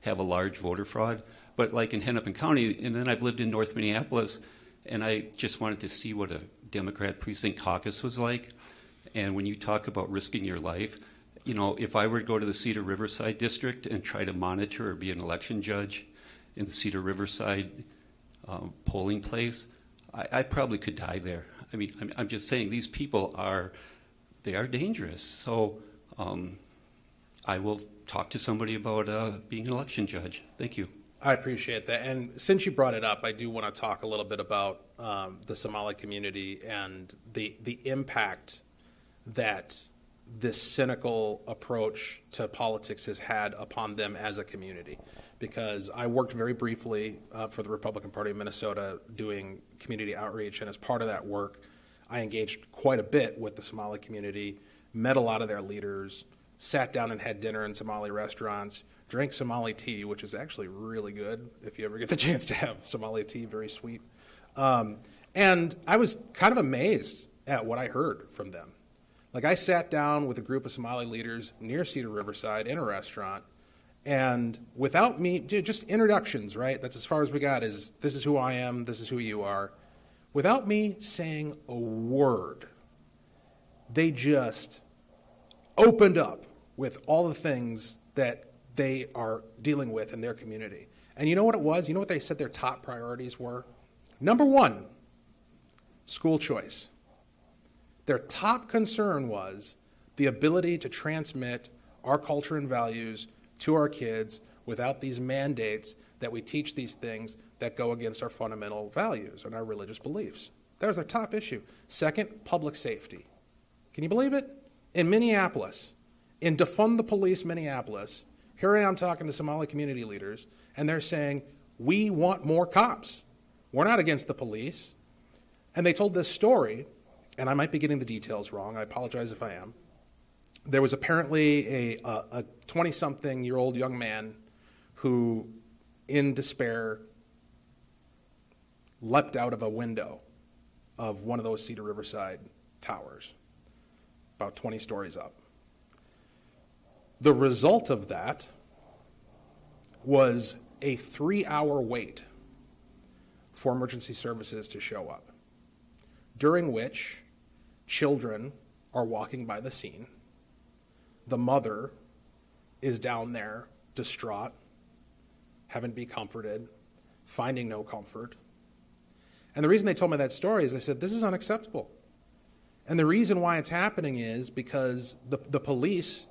have a large voter fraud. But like in Hennepin County, and then I've lived in North Minneapolis, and I just wanted to see what a Democrat precinct caucus was like. And when you talk about risking your life, you know, if I were to go to the Cedar Riverside district and try to monitor or be an election judge in the Cedar Riverside polling place, I probably could die there. I mean, I'm just saying these people are dangerous. So I will talk to somebody about being an election judge. Thank you. I appreciate that. And since you brought it up, I do want to talk a little bit about the Somali community and the impact that this cynical approach to politics has had upon them as a community. Because I worked very briefly for the Republican Party of Minnesota doing community outreach, and as part of that work, I engaged quite a bit with the Somali community, met a lot of their leaders, sat down and had dinner in Somali restaurants, drank Somali tea, which is actually really good if you ever get the chance to have Somali tea, very sweet. And I was kind of amazed at what I heard from them. Like, I sat down with a group of Somali leaders near Cedar Riverside in a restaurant, and without me, just introductions, right? That's as far as we got, is this is who I am, this is who you are. Without me saying a word, they just opened up with all the things that they are dealing with in their community. And you know what it was? You know what they said their top priorities were? Number one, school choice. Their top concern was the ability to transmit our culture and values to our kids without these mandates that we teach these things that go against our fundamental values and our religious beliefs. That was their top issue. Second, public safety. Can you believe it? In Minneapolis, in Defund the Police Minneapolis, here I am talking to Somali community leaders, and they're saying, we want more cops. We're not against the police. And they told this story, and I might be getting the details wrong. I apologize if I am. There was apparently a 20-something-year-old young man who, in despair, leapt out of a window of one of those Cedar Riverside towers, about 20 stories up. The result of that was a 3-hour wait for emergency services to show up, during which children are walking by the scene. The mother is down there, distraught, having to be comforted, finding no comfort. And the reason they told me that story is they said, this is unacceptable. And the reason why it's happening is because the police,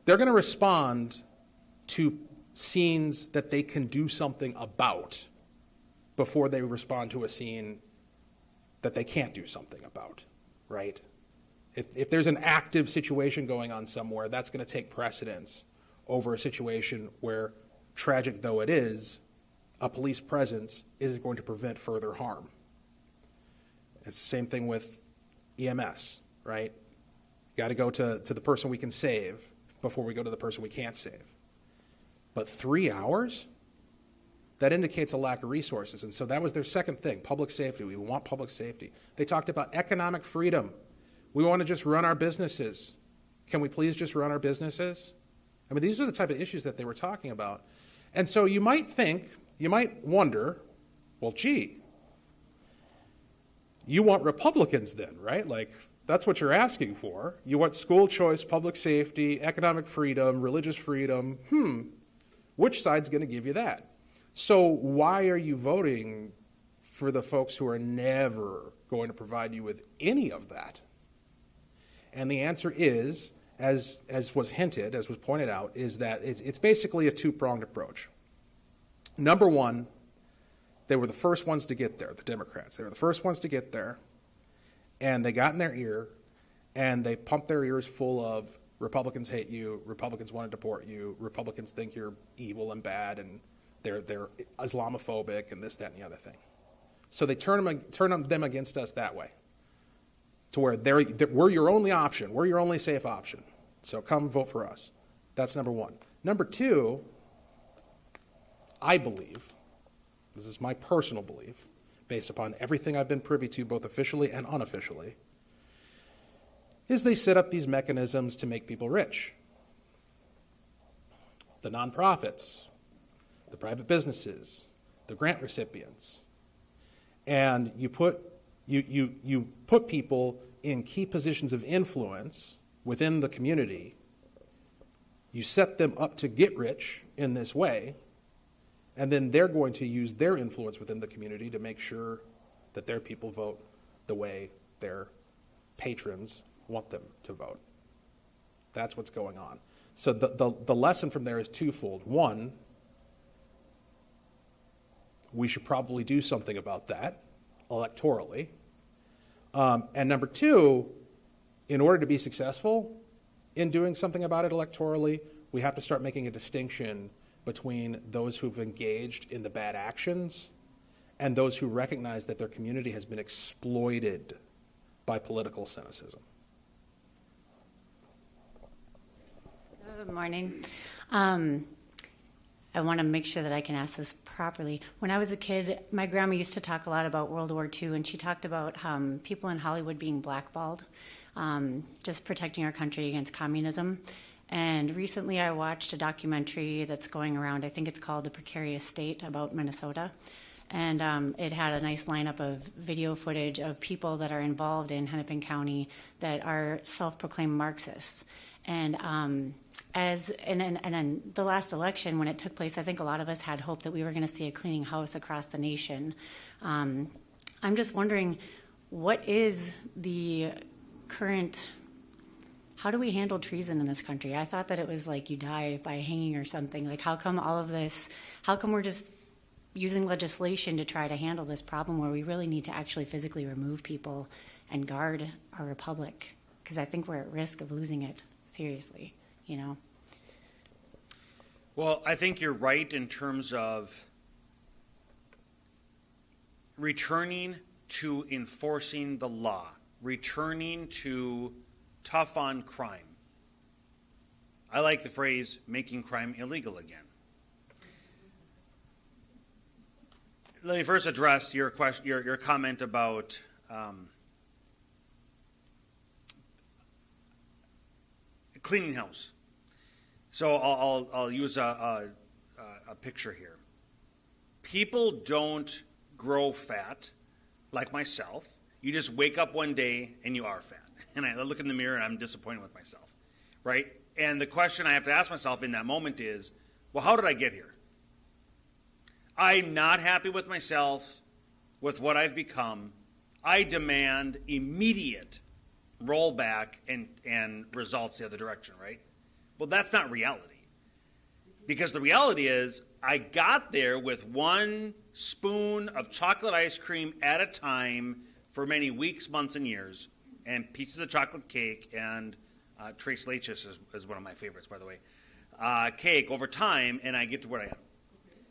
they're going to respond to scenes that they can do something about before they respond to a scene that they can't do something about, right? If there's an active situation going on somewhere, that's going to take precedence over a situation where, tragic though it is, a police presence isn't going to prevent further harm. It's the same thing with EMS, right? Got to go to the person we can save before we go to the person we can't save. But 3 hours? That indicates a lack of resources. And so that was their second thing, public safety. We want public safety. They talked about economic freedom. We want to just run our businesses. Can we please just run our businesses? I mean, these are the type of issues that they were talking about. And so you might think, you might wonder, well, gee, you want Republicans then, right? Like, that's what you're asking for. You want school choice, public safety, economic freedom, religious freedom. Which side's going to give you that? So why are you voting for the folks who are never going to provide you with any of that? And the answer is, as was hinted, as was pointed out, is that it's basically a two-pronged approach. Number one, they were the first ones to get there, the Democrats. They were the first ones to get there, and they got in their ear, and they pumped their ears full of Republicans hate you, Republicans want to deport you, Republicans think you're evil and bad, and they're Islamophobic, and this, that, and the other thing. So they turn them against us that way, to where we're your only option, we're your only safe option. So come vote for us. That's number one. Number two, I believe, this is my personal belief, based upon everything I've been privy to, both officially and unofficially, is they set up these mechanisms to make people rich. The nonprofits, the private businesses, the grant recipients, and you put people in key positions of influence within the community. You set them up to get rich in this way, and then they're going to use their influence within the community to make sure that their people vote the way their patrons want them to vote. That's what's going on. So the lesson from there is twofold. One, we should probably do something about that electorally. And number two, in order to be successful in doing something about it electorally, we have to start making a distinction between those who've engaged in the bad actions and those who recognize that their community has been exploited by political cynicism. Good morning. I want to make sure that I can ask this properly. When I was a kid, my grandma used to talk a lot about World War II, and she talked about people in Hollywood being blackballed, just protecting our country against communism. And recently I watched a documentary that's going around, I think it's called The Precarious State, about Minnesota. And it had a nice lineup of video footage of people that are involved in Hennepin County that are self-proclaimed Marxists. And in the last election, when it took place, I think a lot of us had hope that we were going to see a cleaning house across the nation. I'm just wondering, what is the current, how do we handle treason in this country? I thought that it was like you die by hanging or something. Like, how come all of this, how come we're just using legislation to try to handle this problem where we really need to actually physically remove people and guard our republic? Because I think we're at risk of losing it, seriously, you know? Well, I think you're right in terms of returning to enforcing the law, returning to tough on crime. I like the phrase making crime illegal again. Let me first address your question, your comment about cleaning house. So I'll use a picture here. People don't grow fat like myself. You just wake up one day and you are fat. And I look in the mirror and I'm disappointed with myself, right? And the question I have to ask myself in that moment is, well, how did I get here? I'm not happy with myself, with what I've become. I demand immediate rollback and results the other direction, right? Well, that's not reality. Because the reality is, I got there with one spoon of chocolate ice cream at a time for many weeks, months, and years, and pieces of chocolate cake, and Tres Leches is one of my favorites, by the way, cake over time, and I get to where I am.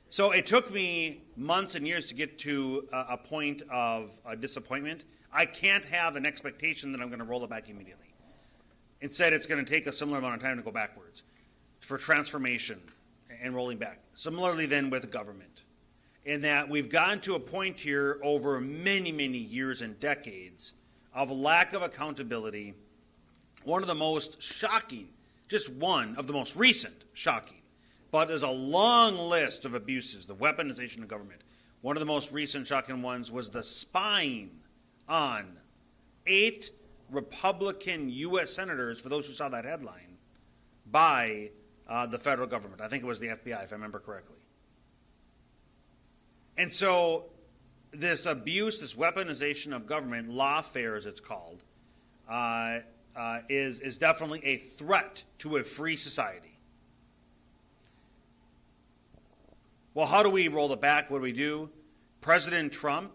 So it took me months and years to get to a point of disappointment. I can't have an expectation that I'm going to roll it back immediately. Instead, it's going to take a similar amount of time to go backwards for transformation and rolling back. Similarly then with government, in that we've gotten to a point here over many, many years and decades of lack of accountability. One of the most shocking, just one of the most recent shocking, but there's a long list of abuses, the weaponization of government. One of the most recent shocking ones was the spying on 8 Republican U.S. senators, for those who saw that headline, by the federal government. I think it was the FBI, if I remember correctly. And so this abuse, this weaponization of government, lawfare as it's called, is definitely a threat to a free society. Well, how do we roll it back? What do we do? President Trump,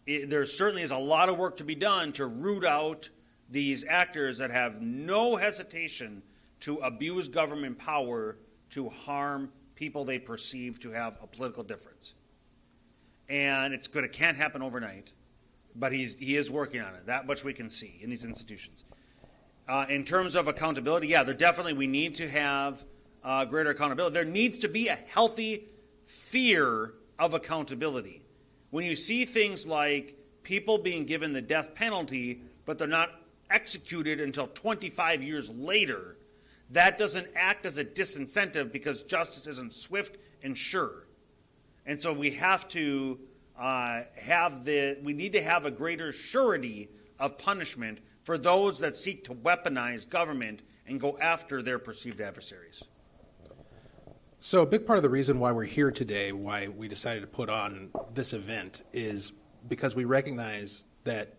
there certainly is a lot of work to be done to root out these actors that have no hesitation to abuse government power to harm people they perceive to have a political difference. And it can't happen overnight, but he is working on it. That much we can see in these institutions. In terms of accountability, we need to have greater accountability. There needs to be a healthy fear of accountability. When you see things like people being given the death penalty, but they're not executed until 25 years later, that doesn't act as a disincentive because justice isn't swift and sure. And so we have to we need to have a greater surety of punishment for those that seek to weaponize government and go after their perceived adversaries. So a big part of the reason why we're here today, why we decided to put on this event, is because we recognize that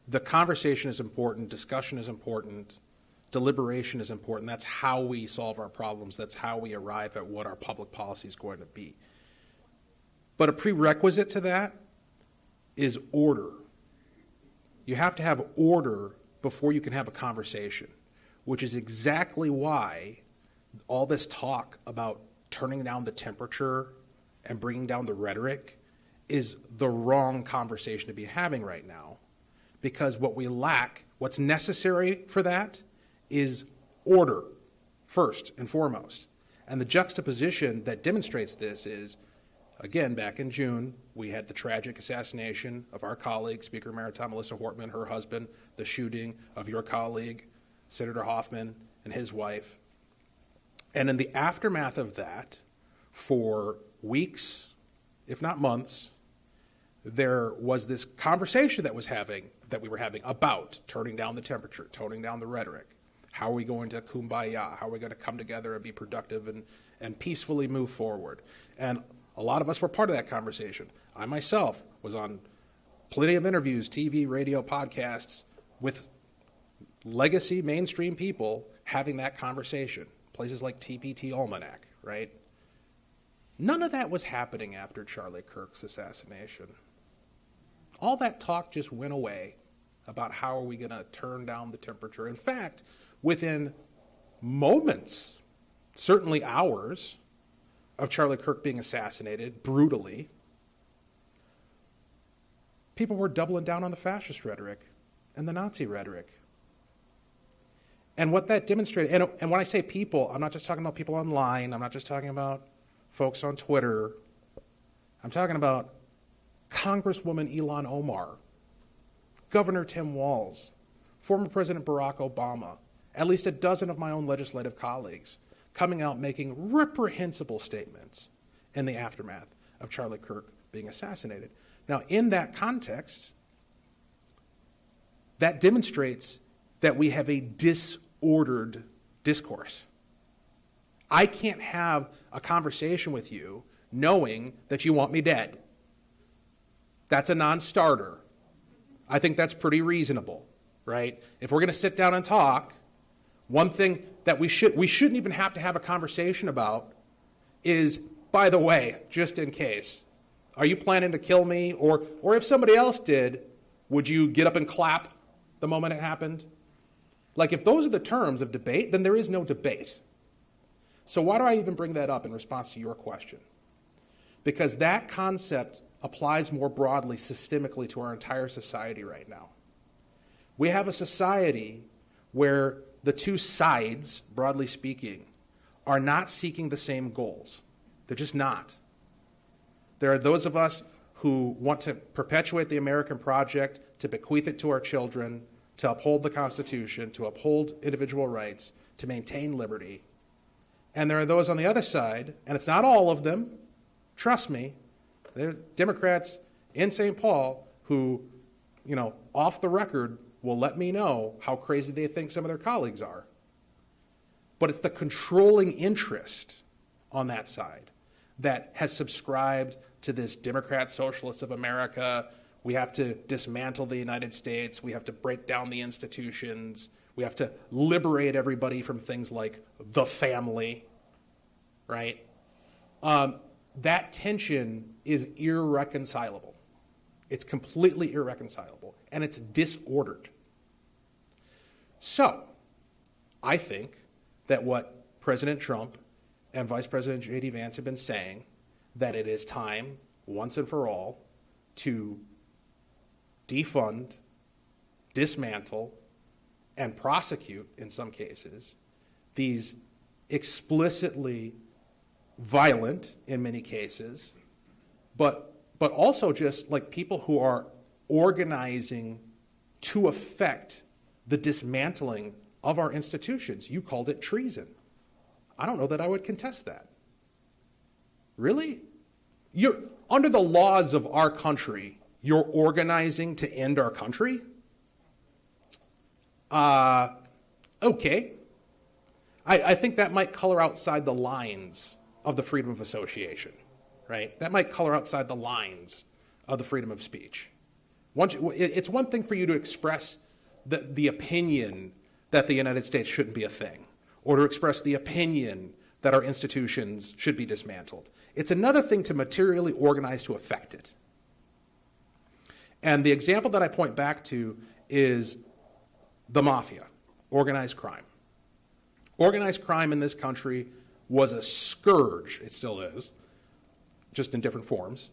the conversation is important, discussion is important, deliberation is important. That's how we solve our problems. That's how we arrive at what our public policy is going to be. But a prerequisite to that is order. You have to have order before you can have a conversation, which is exactly why all this talk about turning down the temperature and bringing down the rhetoric is the wrong conversation to be having right now. Because what we lack, what's necessary for that, is order, first and foremost. And the juxtaposition that demonstrates this is, again, back in June, we had the tragic assassination of our colleague, Speaker Emerita Melissa Hortman, her husband, the shooting of your colleague, Senator Hoffman, and his wife. And in the aftermath of that, for weeks, if not months, there was this conversation that we were having about turning down the temperature, toning down the rhetoric. How are we going to kumbaya? How are we going to come together and be productive and peacefully move forward? And a lot of us were part of that conversation. I myself was on plenty of interviews, TV, radio, podcasts, with legacy mainstream people having that conversation. Places like TPT Almanac, right? None of that was happening after Charlie Kirk's assassination. All that talk just went away about how are we going to turn down the temperature. In fact, within moments, certainly hours, of Charlie Kirk being assassinated brutally, people were doubling down on the fascist rhetoric and the Nazi rhetoric. And what that demonstrated, and when I say people, I'm not just talking about people online, I'm not just talking about folks on Twitter, I'm talking about Congresswoman Ilhan Omar, Governor Tim Walz, former President Barack Obama, at least a dozen of my own legislative colleagues coming out making reprehensible statements in the aftermath of Charlie Kirk being assassinated. Now, in that context, that demonstrates that we have a disordered discourse. I can't have a conversation with you knowing that you want me dead. That's a non-starter. I think that's pretty reasonable, right? If we're going to sit down and talk, one thing that we shouldn't even have to have a conversation about is, by the way, just in case, are you planning to kill me? Or if somebody else did, would you get up and clap the moment it happened? Like, if those are the terms of debate, then there is no debate. So why do I even bring that up in response to your question? Because that concept applies more broadly, systemically, to our entire society right now. We have a society where the two sides, broadly speaking, are not seeking the same goals. They're just not. There are those of us who want to perpetuate the American project, to bequeath it to our children, to uphold the Constitution, to uphold individual rights, to maintain liberty. And there are those on the other side, and it's not all of them, trust me, there are Democrats in St. Paul who, off the record, will let me know how crazy they think some of their colleagues are. But it's the controlling interest on that side that has subscribed to this Democrat Socialist of America. We have to dismantle the United States. We have to break down the institutions. We have to liberate everybody from things like the family, right? That tension is irreconcilable. It's completely irreconcilable, and it's disordered. So, I think that what President Trump and Vice President J.D. Vance have been saying, that it is time, once and for all, to defund, dismantle, and prosecute, in some cases, these explicitly violent, in many cases, but also just like people who are organizing to effect the dismantling of our institutions. You called it treason. I don't know that I would contest that. Really? You're under the laws of our country, you're organizing to end our country? Okay. I think that might color outside the lines of the freedom of association, right? That might color outside the lines of the freedom of speech. It's one thing for you to express the opinion that the United States shouldn't be a thing, or to express the opinion that our institutions should be dismantled. It's another thing to materially organize to affect it. And the example that I point back to is the mafia, organized crime. Organized crime in this country was a scourge, it still is, just in different forms,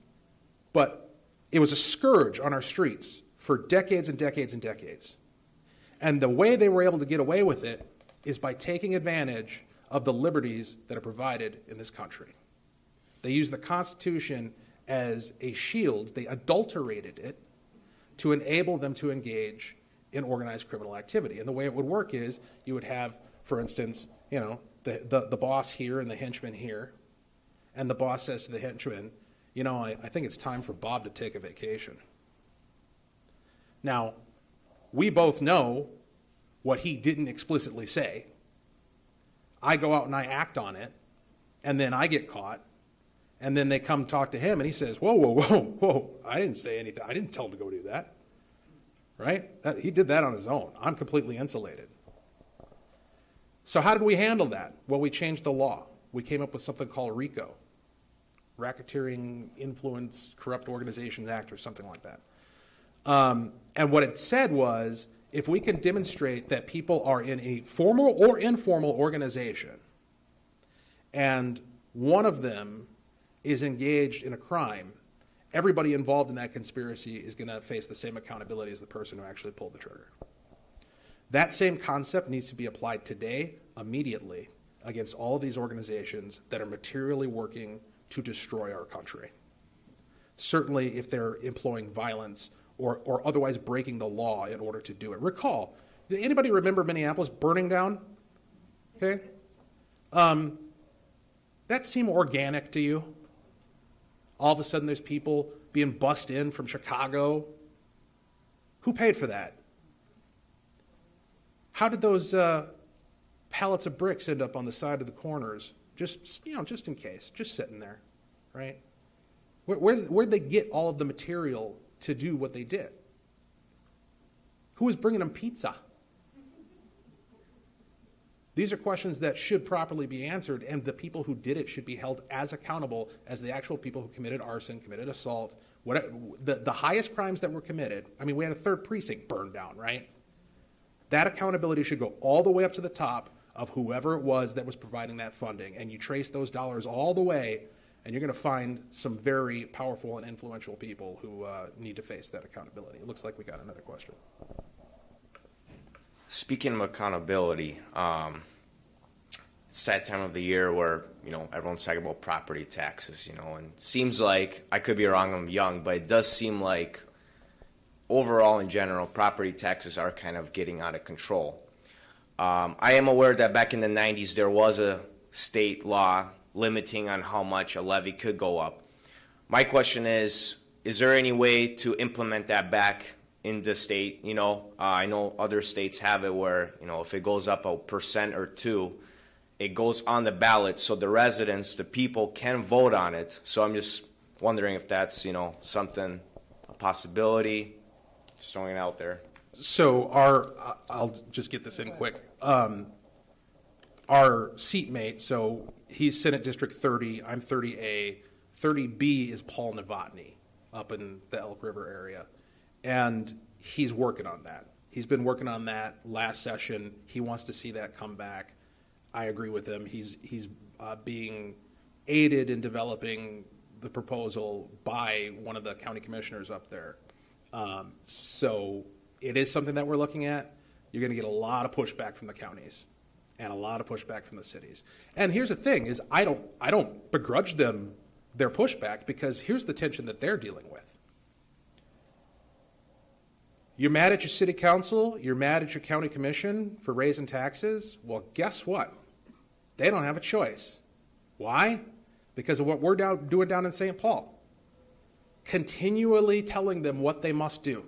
but it was a scourge on our streets for decades and decades and decades. And the way they were able to get away with it is by taking advantage of the liberties that are provided in this country. They used the Constitution as a shield. They adulterated it to enable them to engage in organized criminal activity. And the way it would work is you would have, for instance, the boss here and the henchman here, and the boss says to the henchman, I think it's time for Bob to take a vacation. Now, we both know what he didn't explicitly say. I go out and I act on it, and then I get caught, and then they come talk to him, and he says, whoa, I didn't say anything. I didn't tell him to go do that. Right? He did that on his own. I'm completely insulated. So how did we handle that? Well, we changed the law. We came up with something called RICO, Racketeering Influence Corrupt Organizations Act, or something like that. And what it said was, if we can demonstrate that people are in a formal or informal organization, and one of them is engaged in a crime, everybody involved in that conspiracy is going to face the same accountability as the person who actually pulled the trigger. That same concept needs to be applied today, immediately, against all of these organizations that are materially working to destroy our country. Certainly if they're employing violence or otherwise breaking the law in order to do it. Recall, did anybody remember Minneapolis burning down? Okay. That seem organic to you? All of a sudden there's people being bussed in from Chicago. Who paid for that? How did those pallets of bricks end up on the side of the corners? Just in case, just sitting there, right? Where'd they get all of the material to do what they did? Who was bringing them pizza? These are questions that should properly be answered, and the people who did it should be held as accountable as the actual people who committed arson, committed assault, the highest crimes that were committed. I mean, we had a 3rd precinct burned down, right? That accountability should go all the way up to the top of whoever it was that was providing that funding, and you trace those dollars all the way, and you're going to find some very powerful and influential people who need to face that accountability. It looks like we got another question. Speaking of accountability, it's that time of the year where, everyone's talking about property taxes, and it seems like, I could be wrong, I'm young, but it does seem like overall in general, property taxes are kind of getting out of control. I am aware that back in the 90s there was a state law limiting on how much a levy could go up. My question is there any way to implement that back in the state? I know other states have it where, if it goes up 1% or 2%, it goes on the ballot so the residents, the people can vote on it. So I'm just wondering if that's, something, a possibility, just throwing it out there. So I'll just get this in quick. Our seatmate, so he's Senate District 30, I'm 30A. 30B is Paul Novotny up in the Elk River area. And he's working on that. He's been working on that last session. He wants to see that come back. I agree with him. He's being aided in developing the proposal by one of the county commissioners up there. So it is something that we're looking at. You're going to get a lot of pushback from the counties and a lot of pushback from the cities. And here's the thing is I don't begrudge them their pushback, because here's the tension that they're dealing with. You're mad at your city council, you're mad at your county commission for raising taxes. Well, guess what? They don't have a choice. Why? because of what we're doing down in St. Paul. Continually telling them what they must do.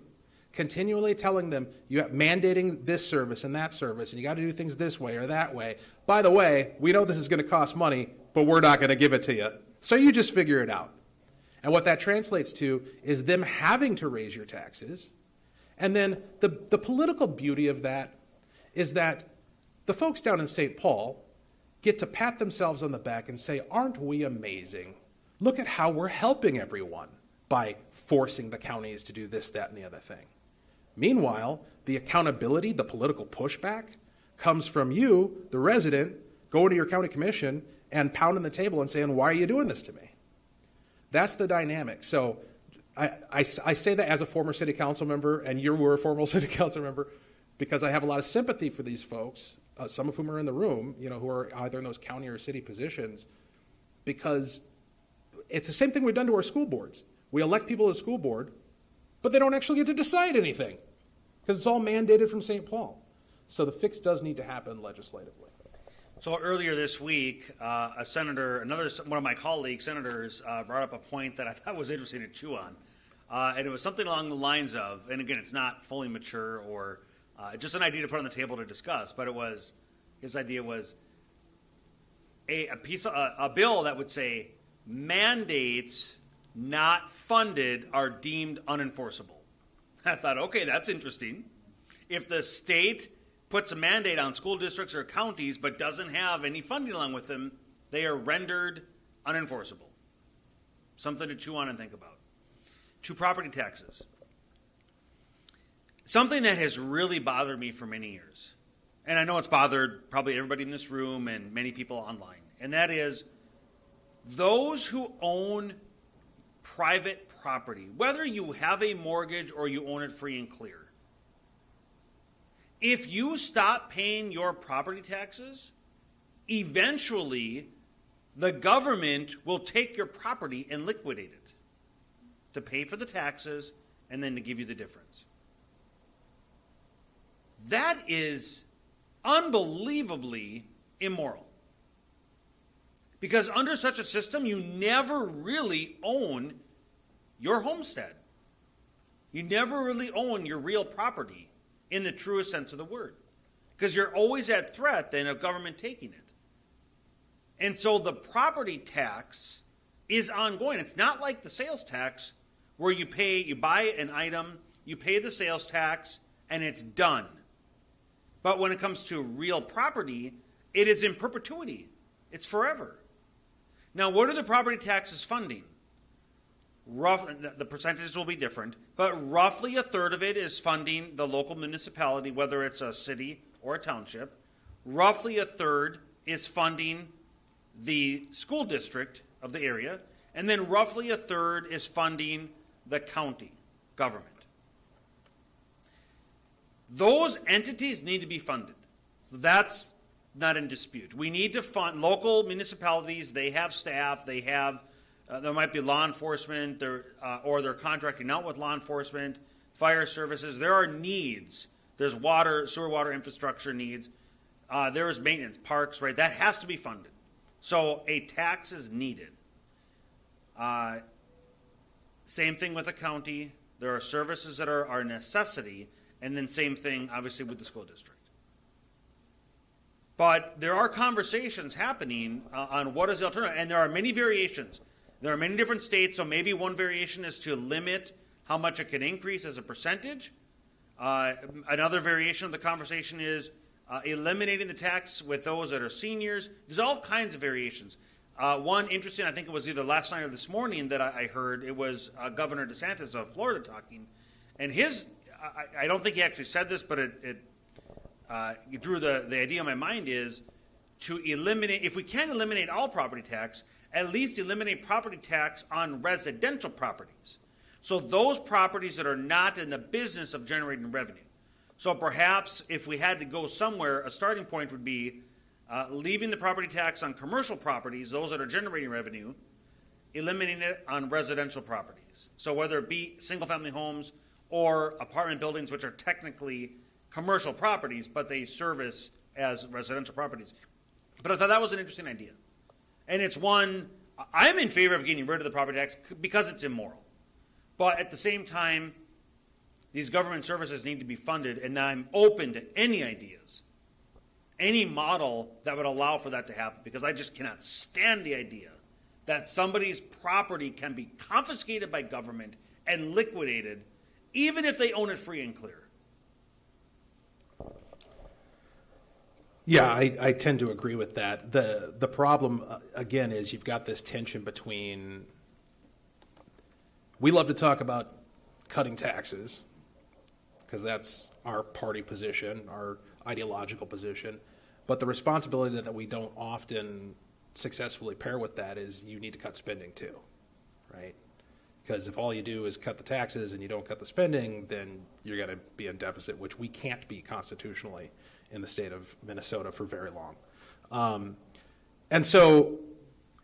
Continually telling them, you have mandating this service and that service, and you got to do things this way or that way. By the way, we know this is going to cost money, but we're not going to give it to you. So you just figure it out. And what that translates to is them having to raise your taxes. And then the political beauty of that is that the folks down in St. Paul get to pat themselves on the back and say, aren't we amazing? Look at how we're helping everyone by forcing the counties to do this, that, and the other thing. Meanwhile, the accountability, the political pushback, comes from you, the resident, going to your county commission and pounding the table and saying, why are you doing this to me? That's the dynamic. So I say that as a former city council member, and you were a former city council member, because I have a lot of sympathy for these folks, some of whom are in the room, who are either in those county or city positions, because it's the same thing we've done to our school boards. We elect people to the school board, but they don't actually get to decide anything because it's all mandated from St. Paul. So the fix does need to happen legislatively. So earlier this week, a senator, one of my colleague senators, brought up a point that I thought was interesting to chew on. And it was something along the lines of, and again, it's not fully mature or just an idea to put on the table to discuss, but his idea was a bill that would say mandates not funded are deemed unenforceable. I thought, okay, that's interesting. If the state puts a mandate on school districts or counties but doesn't have any funding along with them, they are rendered unenforceable. Something to chew on and think about. To property taxes. Something that has really bothered me for many years, and I know it's bothered probably everybody in this room and many people online, and that is those who own private property, whether you have a mortgage or you own it free and clear. If you stop paying your property taxes, eventually the government will take your property and liquidate it to pay for the taxes and then to give you the difference. That is unbelievably immoral. Because under such a system, you never really own your homestead. You never really own your real property in the truest sense of the word. Because you're always at threat then of government taking it. And so the property tax is ongoing. It's not like the sales tax where you buy an item, you pay the sales tax, and it's done. But when it comes to real property, it is in perpetuity. It's forever. Now, what are the property taxes funding? The percentages will be different, but roughly a third of it is funding the local municipality, whether it's a city or a township. Roughly a third is funding the school district of the area, and then roughly a third is funding the county government. Those entities need to be funded. So that's not in dispute. We need to fund local municipalities. They have staff. They have, there might be law enforcement, or they're contracting out with law enforcement, fire services. There are needs. There's sewer water infrastructure needs. There is maintenance, parks, right? That has to be funded. So a tax is needed. Same thing with the county. There are services that are a necessity, and then same thing, obviously, with the school district. But there are conversations happening on what is the alternative, and there are many variations. There are many different states, so maybe one variation is to limit how much it can increase as a percentage. Another variation of the conversation is eliminating the tax with those that are seniors. There's all kinds of variations. One interesting, I think it was either last night or this morning that I heard, it was Governor DeSantis of Florida talking. And I don't think he actually said this, but it drew the idea in my mind is to eliminate, if we can't eliminate all property tax, at least eliminate property tax on residential properties. So those properties that are not in the business of generating revenue. So perhaps if we had to go somewhere, a starting point would be leaving the property tax on commercial properties, those that are generating revenue, eliminating it on residential properties. So whether it be single-family homes or apartment buildings, which are technically commercial properties, but they service as residential properties. But I thought that was an interesting idea. And it's one I'm in favor of getting rid of the property tax because it's immoral. But at the same time, these government services need to be funded, and I'm open to any ideas, any model that would allow for that to happen, because I just cannot stand the idea that somebody's property can be confiscated by government and liquidated, even if they own it free and clear. Yeah, I tend to agree with that. The problem, again, is you've got this tension between, we love to talk about cutting taxes, because that's our party position, our ideological position, but the responsibility that we don't often successfully pair with that is you need to cut spending too, right? Because if all you do is cut the taxes and you don't cut the spending, then you're going to be in deficit, which we can't be constitutionally in the state of Minnesota for very long. And so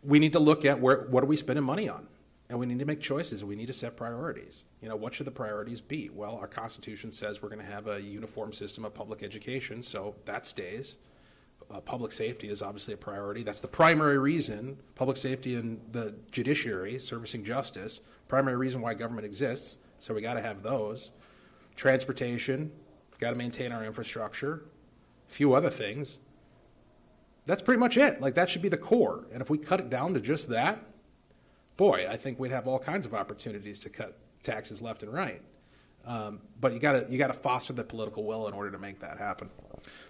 we need to look at what are we spending money on? And we need to make choices, and we need to set priorities. You know, what should the priorities be? Well, our Constitution says we're going to have a uniform system of public education, so that stays. Public safety is obviously a priority. That's the primary reason, public safety and the judiciary, servicing justice, primary reason why government exists, so we got to have those. Transportation, we've got to maintain our infrastructure, a few other things. That's pretty much it. Like, that should be the core. And if we cut it down to just that, boy, I think we'd have all kinds of opportunities to cut taxes left and right. But you got to foster the political will in order to make that happen.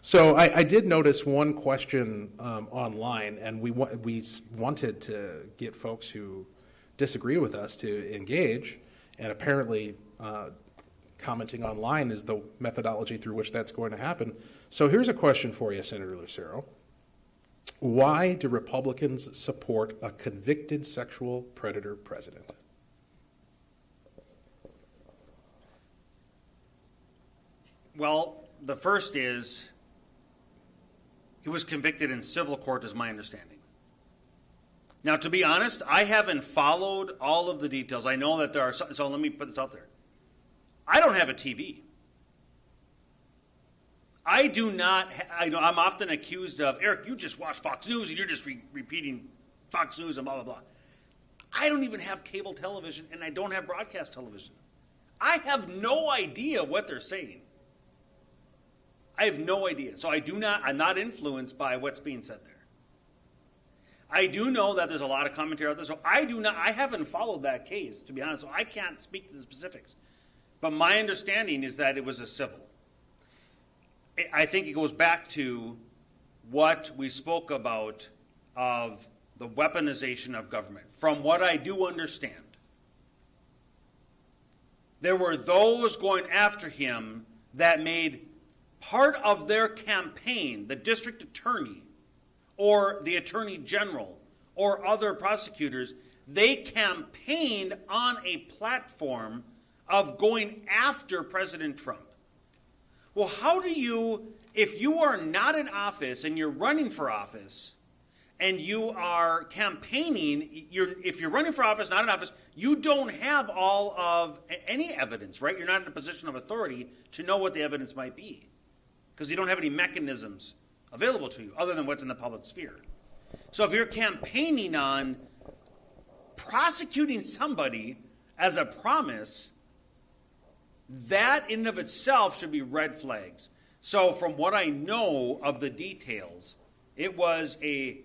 So I did notice one question online, and we wanted to get folks who disagree with us to engage, and apparently commenting online is the methodology through which that's going to happen. So here's a question for you, Senator Lucero. Why do Republicans support a convicted sexual predator president? Well, the first is he was convicted in civil court, is my understanding. Now, to be honest, I haven't followed all of the details. I know that there are some, so let me put this out there. I don't have a TV. I do not, I'm often accused of, Eric, you just watch Fox News and you're just repeating Fox News and blah, blah, blah. I don't even have cable television, and I don't have broadcast television. I have no idea what they're saying. I have no idea. So I'm not influenced by what's being said there. I do know that there's a lot of commentary out there, so I haven't followed that case, to be honest, so I can't speak to the specifics. But my understanding is that it was a civil. I think it goes back to what we spoke about of the weaponization of government. From what I do understand, there were those going after him that made part of their campaign, the district attorney or the attorney general or other prosecutors, they campaigned on a platform of going after President Trump. Well, how do you, if you are not in office and you're running for office and you are campaigning, if you're running for office, not in office, you don't have all of any evidence, right? You're not in a position of authority to know what the evidence might be because you don't have any mechanisms available to you other than what's in the public sphere. So if you're campaigning on prosecuting somebody as a promise, that in and of itself should be red flags. So from what I know of the details, it was a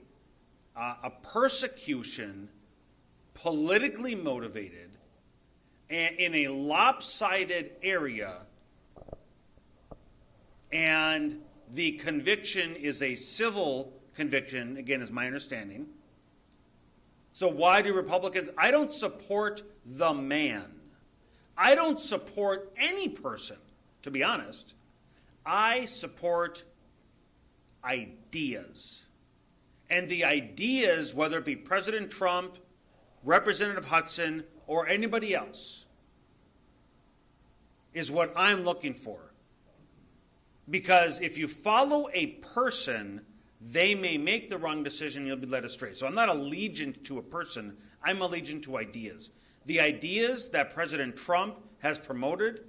persecution, politically motivated, and in a lopsided area, and the conviction is a civil conviction, again, is my understanding. So why do Republicans? I don't support the man. I don't support any person, to be honest. I support ideas. And the ideas, whether it be President Trump, Representative Hudson, or anybody else, is what I'm looking for. Because if you follow a person, they may make the wrong decision, you'll be led astray. So I'm not allegiant to a person, I'm allegiant to ideas. The ideas that President Trump has promoted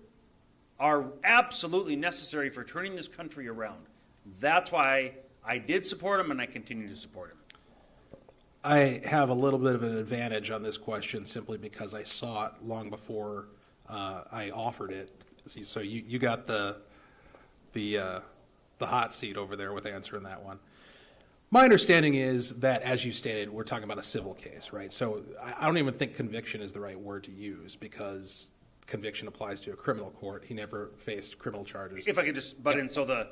are absolutely necessary for turning this country around. That's why I did support him, and I continue to support him. I have a little bit of an advantage on this question simply because I saw it long before I offered it. So you got the hot seat over there with answering that one. My understanding is that, as you stated, we're talking about a civil case, right? So I don't even think conviction is the right word to use because conviction applies to a criminal court. He never faced criminal charges. If I could just butt in, so the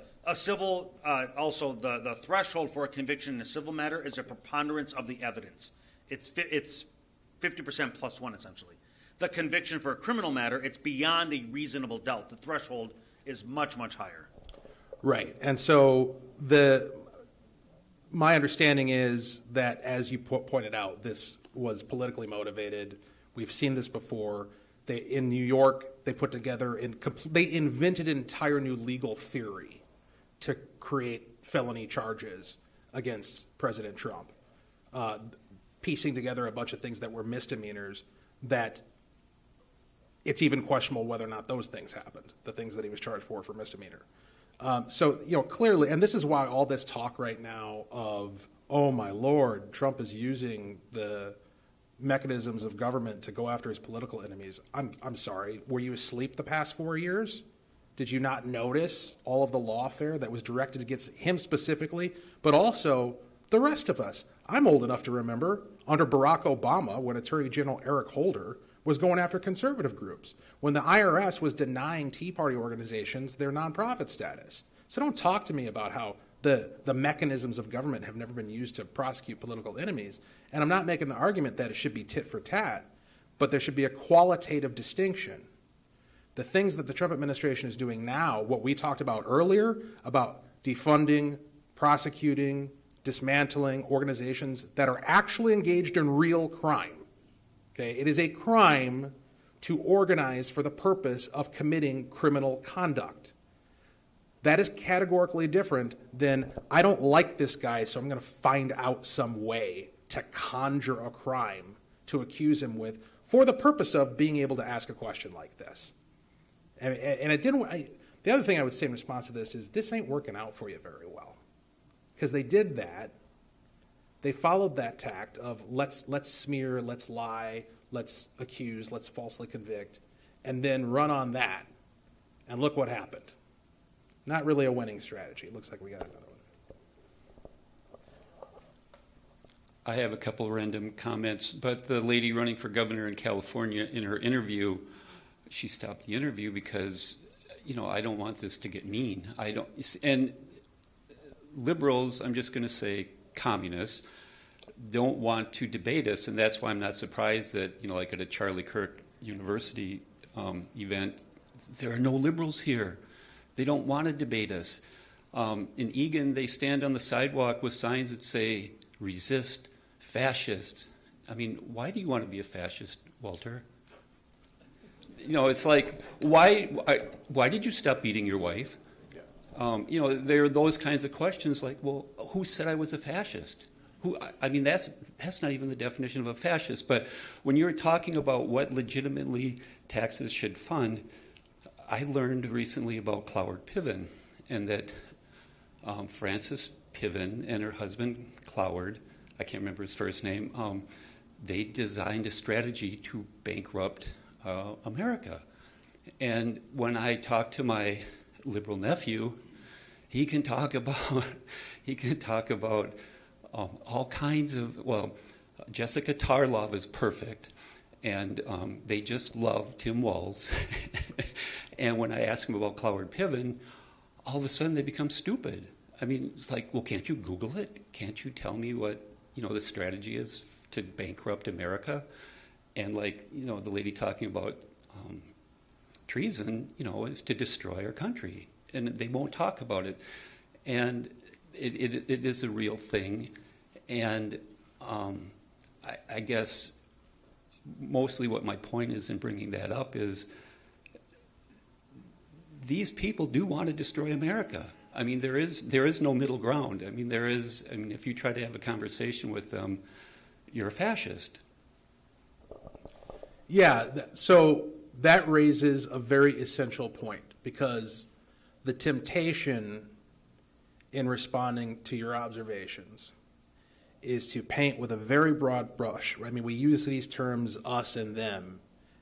threshold for a conviction in a civil matter is a preponderance of the evidence. It's 50% plus one, essentially. The conviction for a criminal matter, it's beyond a reasonable doubt. The threshold is much, much higher. Right. And so my understanding is that, as you pointed out, this was politically motivated. We've seen this before. In New York, they put together, they invented an entire new legal theory to create felony charges against President Trump, piecing together a bunch of things that were misdemeanors that it's even questionable whether or not those things happened, the things that he was charged for misdemeanor. So, clearly, and this is why all this talk right now of, oh my Lord, Trump is using the mechanisms of government to go after his political enemies. I'm sorry, were you asleep the past 4 years? Did you not notice all of the lawfare that was directed against him specifically, but also the rest of us? I'm old enough to remember under Barack Obama when Attorney General Eric Holder was going after conservative groups, when the IRS was denying Tea Party organizations their nonprofit status. So don't talk to me about how the mechanisms of government have never been used to prosecute political enemies. And I'm not making the argument that it should be tit for tat, but there should be a qualitative distinction. The things that the Trump administration is doing now, what we talked about earlier, about defunding, prosecuting, dismantling organizations that are actually engaged in real crime. Okay? It is a crime to organize for the purpose of committing criminal conduct. That is categorically different than, I don't like this guy, so I'm going to find out some way to conjure a crime to accuse him with for the purpose of being able to ask a question like this. And the other thing I would say in response to this is, this ain't working out for you very well. Because they did that. They followed that tact of let's smear, let's lie, let's accuse, let's falsely convict, and then run on that. And look what happened. Not really a winning strategy. It looks like we got another one. I have a couple random comments, but the lady running for governor in California, in her interview, she stopped the interview because, I don't want this to get mean. And liberals, I'm just going to say communists, don't want to debate us, and that's why I'm not surprised that, like at a Charlie Kirk University event, there are no liberals here. They don't want to debate us. In Egan, they stand on the sidewalk with signs that say, resist fascists. I mean, why do you want to be a fascist, Walter? It's like, why did you stop beating your wife? There are those kinds of questions like, well, who said I was a fascist? That's not even the definition of a fascist. But when you're talking about what legitimately taxes should fund, I learned recently about Cloward Piven, and that Frances Piven and her husband Cloward, I can't remember his first name, they designed a strategy to bankrupt America. And when I talk to my liberal nephew, he can talk about all kinds of, Jessica Tarlov is perfect, and they just love Tim Walz. And when I ask him about Cloward Piven, all of a sudden they become stupid. It's like, well, can't you Google it? Can't you tell me what, the strategy is to bankrupt America? And the lady talking about treason, is to destroy our country. And they won't talk about it. And it is a real thing. And I guess mostly what my point is in bringing that up is these people do want to destroy America. There is no middle ground. If you try to have a conversation with them, you're a fascist. Yeah, so that raises a very essential point, because the temptation in responding to your observations is to paint with a very broad brush. I mean, we use these terms us and them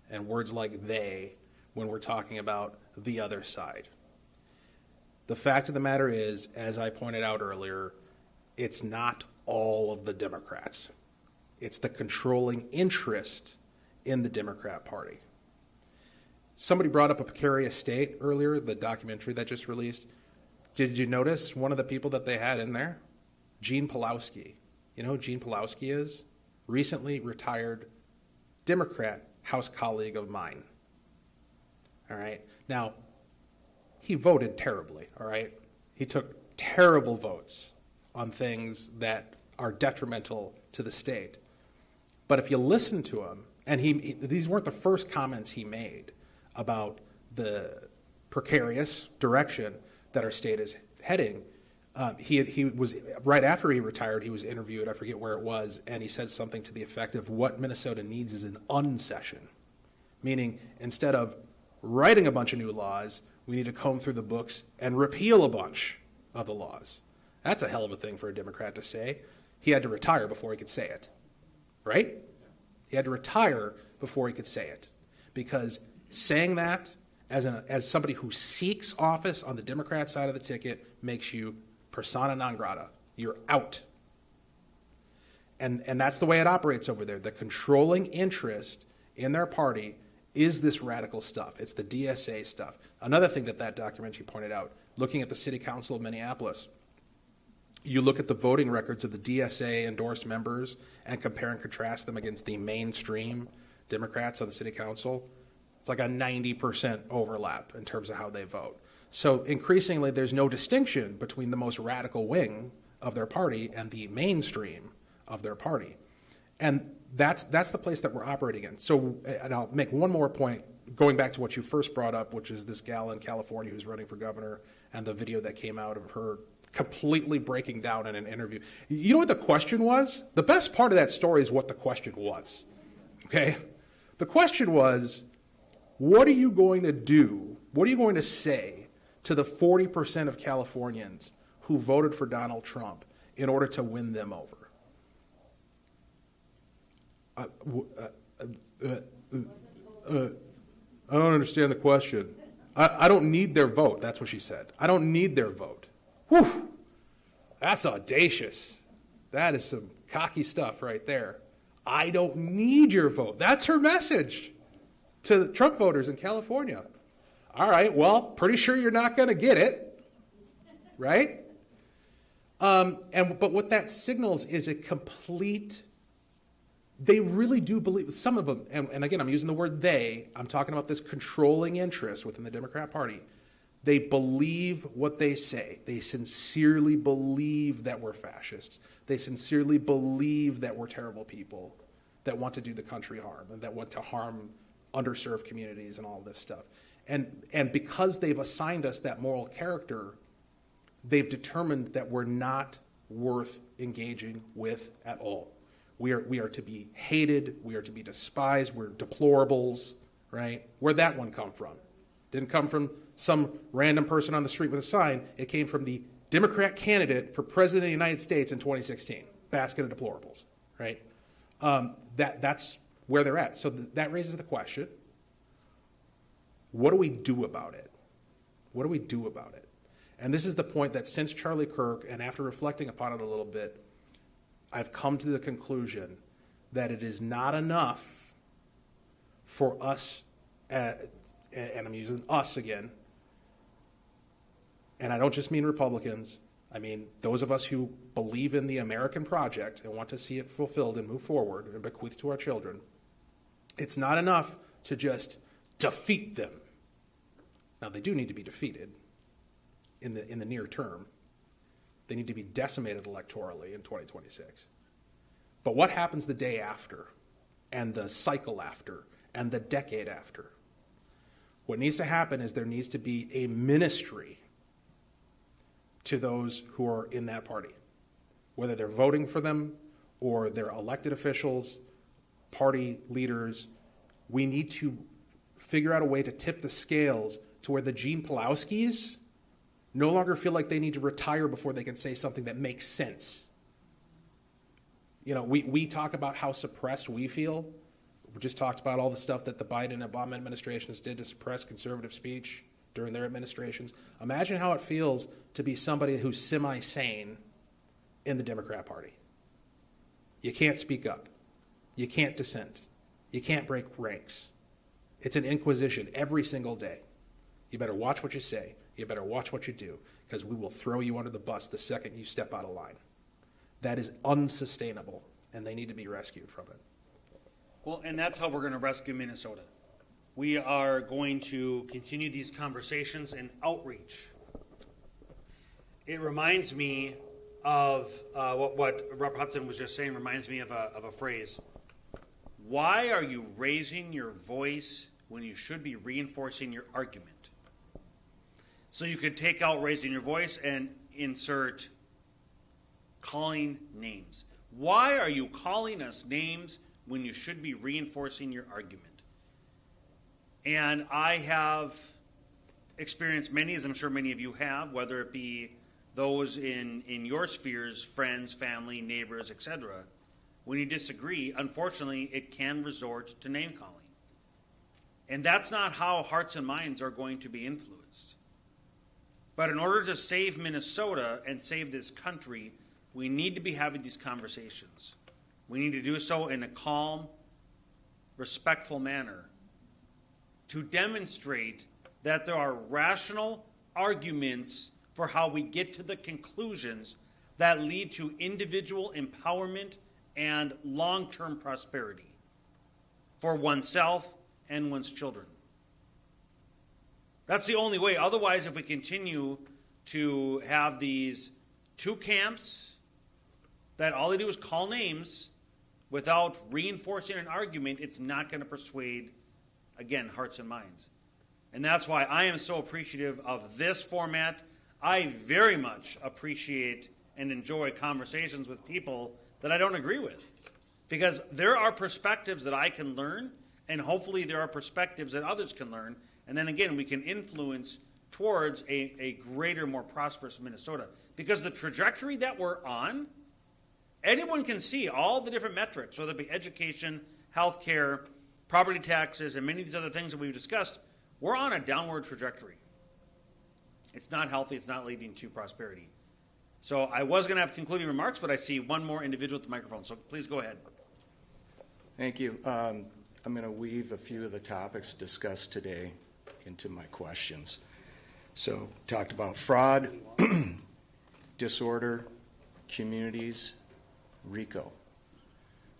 and words like they when we're talking about the other side. The fact of the matter is, as I pointed out earlier, it's not all of the Democrats. It's the controlling interest in the Democrat Party. Somebody brought up a precarious state earlier, the documentary that just released. Did you notice one of the people that they had in there? Gene Pawlowski. You know who Gene Pawlowski is? Recently retired Democrat House colleague of mine. All right. Now, he voted terribly, all right? He took terrible votes on things that are detrimental to the state. But if you listen to him, and these weren't the first comments he made about the precarious direction that our state is heading. He was right after he retired. He was interviewed. I forget where it was, and he said something to the effect of, "What Minnesota needs is an unsession," meaning instead of writing a bunch of new laws, we need to comb through the books and repeal a bunch of the laws. That's a hell of a thing for a Democrat to say. He had to retire before he could say it, right? He had to retire before he could say it, because saying that as somebody who seeks office on the Democrat side of the ticket makes you persona non grata. You're out. And that's the way it operates over there. The controlling interest in their party is this radical stuff. It's the DSA stuff. Another thing that documentary pointed out, looking at the City Council of Minneapolis, you look at the voting records of the DSA endorsed members and compare and contrast them against the mainstream Democrats on the City Council. It's like a 90% overlap in terms of how they vote. So increasingly, there's no distinction between the most radical wing of their party and the mainstream of their party. And that's the place that we're operating in. So, and I'll make one more point, going back to what you first brought up, which is this gal in California who's running for governor, and the video that came out of her completely breaking down in an interview. You know what the question was? The best part of that story is what the question was. Okay? The question was, what are you going to do? What are you going to say to the 40% of Californians who voted for Donald Trump in order to win them over? I don't understand the question. I don't need their vote. That's what she said. I don't need their vote. Whew. That's audacious. That is some cocky stuff right there. I don't need your vote. That's her message to the Trump voters in California. All right, well, pretty sure you're not going to get it, right? But what that signals is a complete. They really do believe, some of them, and again, I'm using the word they, I'm talking about this controlling interest within the Democrat Party. They believe what they say. They sincerely believe that we're fascists. They sincerely believe that we're terrible people that want to do the country harm and that want to harm underserved communities and all this stuff. And because they've assigned us that moral character, they've determined that we're not worth engaging with at all. We are to be hated. We are to be despised. We're deplorables, right? Where'd that one come from? Didn't come from some random person on the street with a sign. It came from the Democrat candidate for president of the United States in 2016. Basket of deplorables, right? That's where they're at. So that raises the question, what do we do about it? What do we do about it? And this is the point that since Charlie Kirk, and after reflecting upon it a little bit, I've come to the conclusion that it is not enough for us, and I'm using us again, and I don't just mean Republicans, I mean those of us who believe in the American project and want to see it fulfilled and move forward and bequeath to our children. It's not enough to just defeat them. Now, they do need to be defeated in the near term. They need to be decimated electorally in 2026. But what happens the day after, and the cycle after, and the decade after? What needs to happen is there needs to be a ministry to those who are in that party, whether they're voting for them or they're elected officials, party leaders. We need to figure out a way to tip the scales to where the Gene Pawlowskis no longer feel like they need to retire before they can say something that makes sense. We talk about how suppressed we feel. We just talked about all the stuff that the Biden and Obama administrations did to suppress conservative speech during their administrations. Imagine how it feels to be somebody who's semi-sane in the Democrat Party. You can't speak up. You can't dissent. You can't break ranks. It's an inquisition every single day. You better watch what you say. You better watch what you do, because we will throw you under the bus the second you step out of line. That is unsustainable, and they need to be rescued from it. Well, and that's how we're going to rescue Minnesota. We are going to continue these conversations and outreach. It reminds me of what Rep. Hudson was just saying, reminds me of a phrase. Why are you raising your voice when you should be reinforcing your argument? So you could take out raising your voice and insert calling names. Why are you calling us names when you should be reinforcing your argument? And I have experienced many, as I'm sure many of you have, whether it be those in your spheres, friends, family, neighbors, etc. When you disagree, unfortunately, it can resort to name-calling. And that's not how hearts and minds are going to be influenced. But in order to save Minnesota and save this country, we need to be having these conversations. We need to do so in a calm, respectful manner to demonstrate that there are rational arguments for how we get to the conclusions that lead to individual empowerment and long-term prosperity for oneself and one's children. That's the only way. Otherwise, if we continue to have these two camps that all they do is call names without reinforcing an argument, it's not going to persuade, again, hearts and minds. And that's why I am so appreciative of this format. I very much appreciate and enjoy conversations with people that I don't agree with, because there are perspectives that I can learn, and hopefully there are perspectives that others can learn, and then again we can influence towards a greater, more prosperous Minnesota. Because the trajectory that we're on, anyone can see all the different metrics, whether it be education, healthcare, property taxes, and many of these other things that we've discussed. We're on a downward trajectory. It's not healthy. It's not leading to prosperity. So I was going to have concluding remarks, but I see one more individual at the microphone. So please go ahead. Thank you. I'm going to weave a few of the topics discussed today into my questions. So talked about fraud, disorder, communities, RICO.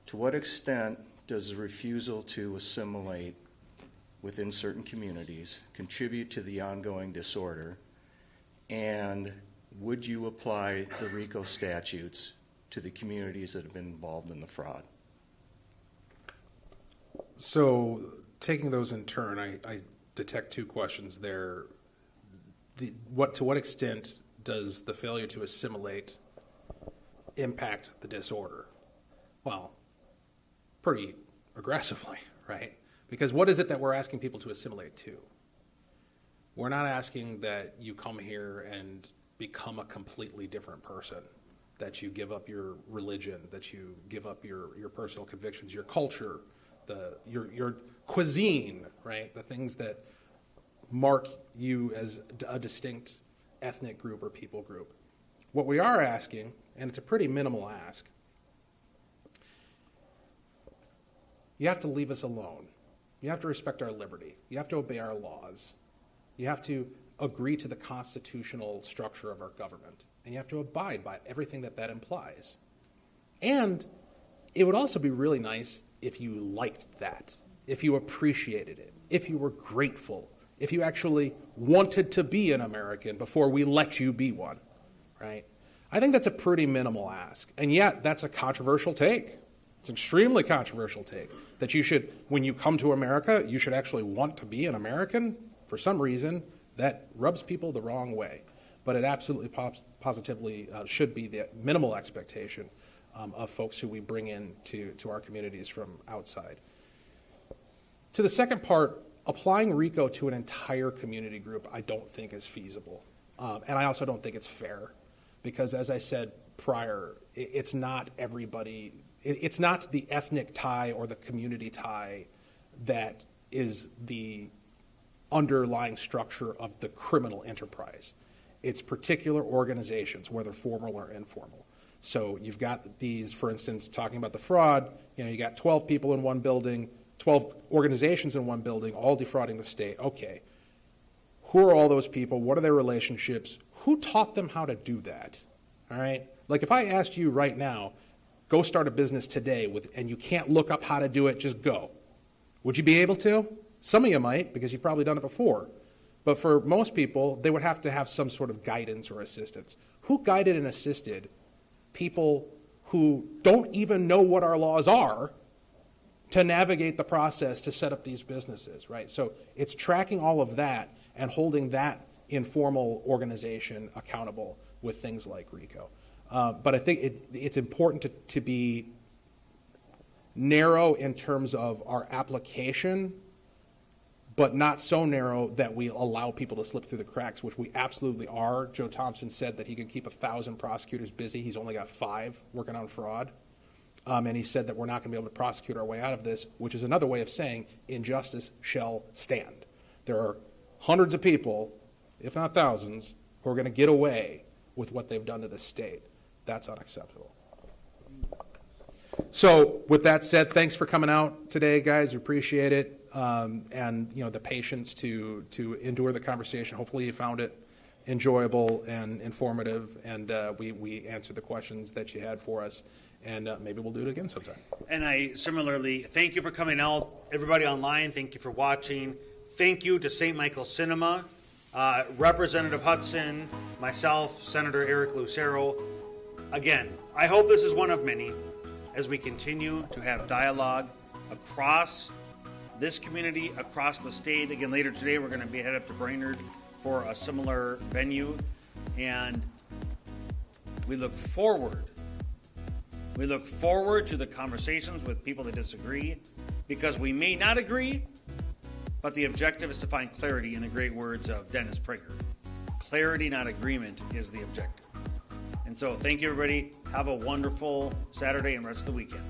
To what extent does the refusal to assimilate within certain communities contribute to the ongoing disorder? And would you apply the RICO statutes to the communities that have been involved in the fraud? So taking those in turn, I detect two questions there. To what extent does the failure to assimilate impact the disorder? Well, pretty aggressively, right? Because what is it that we're asking people to assimilate to? We're not asking that you come here and become a completely different person, that you give up your religion, that you give up your personal convictions, your culture, your cuisine, right? The things that mark you as a distinct ethnic group or people group. What we are asking, and it's a pretty minimal ask, you have to leave us alone. You have to respect our liberty. You have to obey our laws. You have to agree to the constitutional structure of our government. And you have to abide by everything that implies. And it would also be really nice if you liked that, if you appreciated it, if you were grateful, if you actually wanted to be an American before we let you be one, right? I think that's a pretty minimal ask. And yet, that's a controversial take. It's an extremely controversial take, that you should, when you come to America, you should actually want to be an American. For some reason, that rubs people the wrong way. But it absolutely positively should be the minimal expectation of folks who we bring in to our communities from outside. To the second part, applying RICO to an entire community group I don't think is feasible. And I also don't think it's fair. Because as I said prior, it's not everybody it's not the ethnic tie or the community tie that is the underlying structure of the criminal enterprise. It's particular organizations, whether formal or informal. So you've got these, for instance, talking about the fraud, you got 12 people in one building, 12 organizations in one building, all defrauding the state. Okay. Who are all those people? What are their relationships? Who taught them how to do that? All right? Like if I asked you right now, go start a business today and you can't look up how to do it, just go. Would you be able to? Some of you might, because you've probably done it before. But for most people, they would have to have some sort of guidance or assistance. Who guided and assisted people who don't even know what our laws are to navigate the process to set up these businesses, right? So it's tracking all of that and holding that informal organization accountable with things like RICO. But I think it's important to be narrow in terms of our application, but not so narrow that we allow people to slip through the cracks, which we absolutely are. Joe Thompson said that he could keep 1,000 prosecutors busy. He's only got 5 working on fraud. And he said that we're not going to be able to prosecute our way out of this, which is another way of saying injustice shall stand. There are hundreds of people, if not thousands, who are going to get away with what they've done to the state. That's unacceptable. So with that said, thanks for coming out today, guys. We appreciate it. And the patience to endure the conversation. Hopefully you found it enjoyable and informative, and we answered the questions that you had for us, and maybe we'll do it again sometime. And I similarly thank you for coming out, everybody online. Thank you for watching. Thank you to St. Michael Cinema, Representative Hudson, myself, Senator Eric Lucero. Again, I hope this is one of many as we continue to have dialogue across this community, across the state. Again, later today, we're going to be headed up to Brainerd for a similar venue. And we look forward to the conversations with people that disagree, because we may not agree, but the objective is to find clarity, in the great words of Dennis Prager. Clarity, not agreement, is the objective. And so thank you, everybody. Have a wonderful Saturday and rest of the weekend.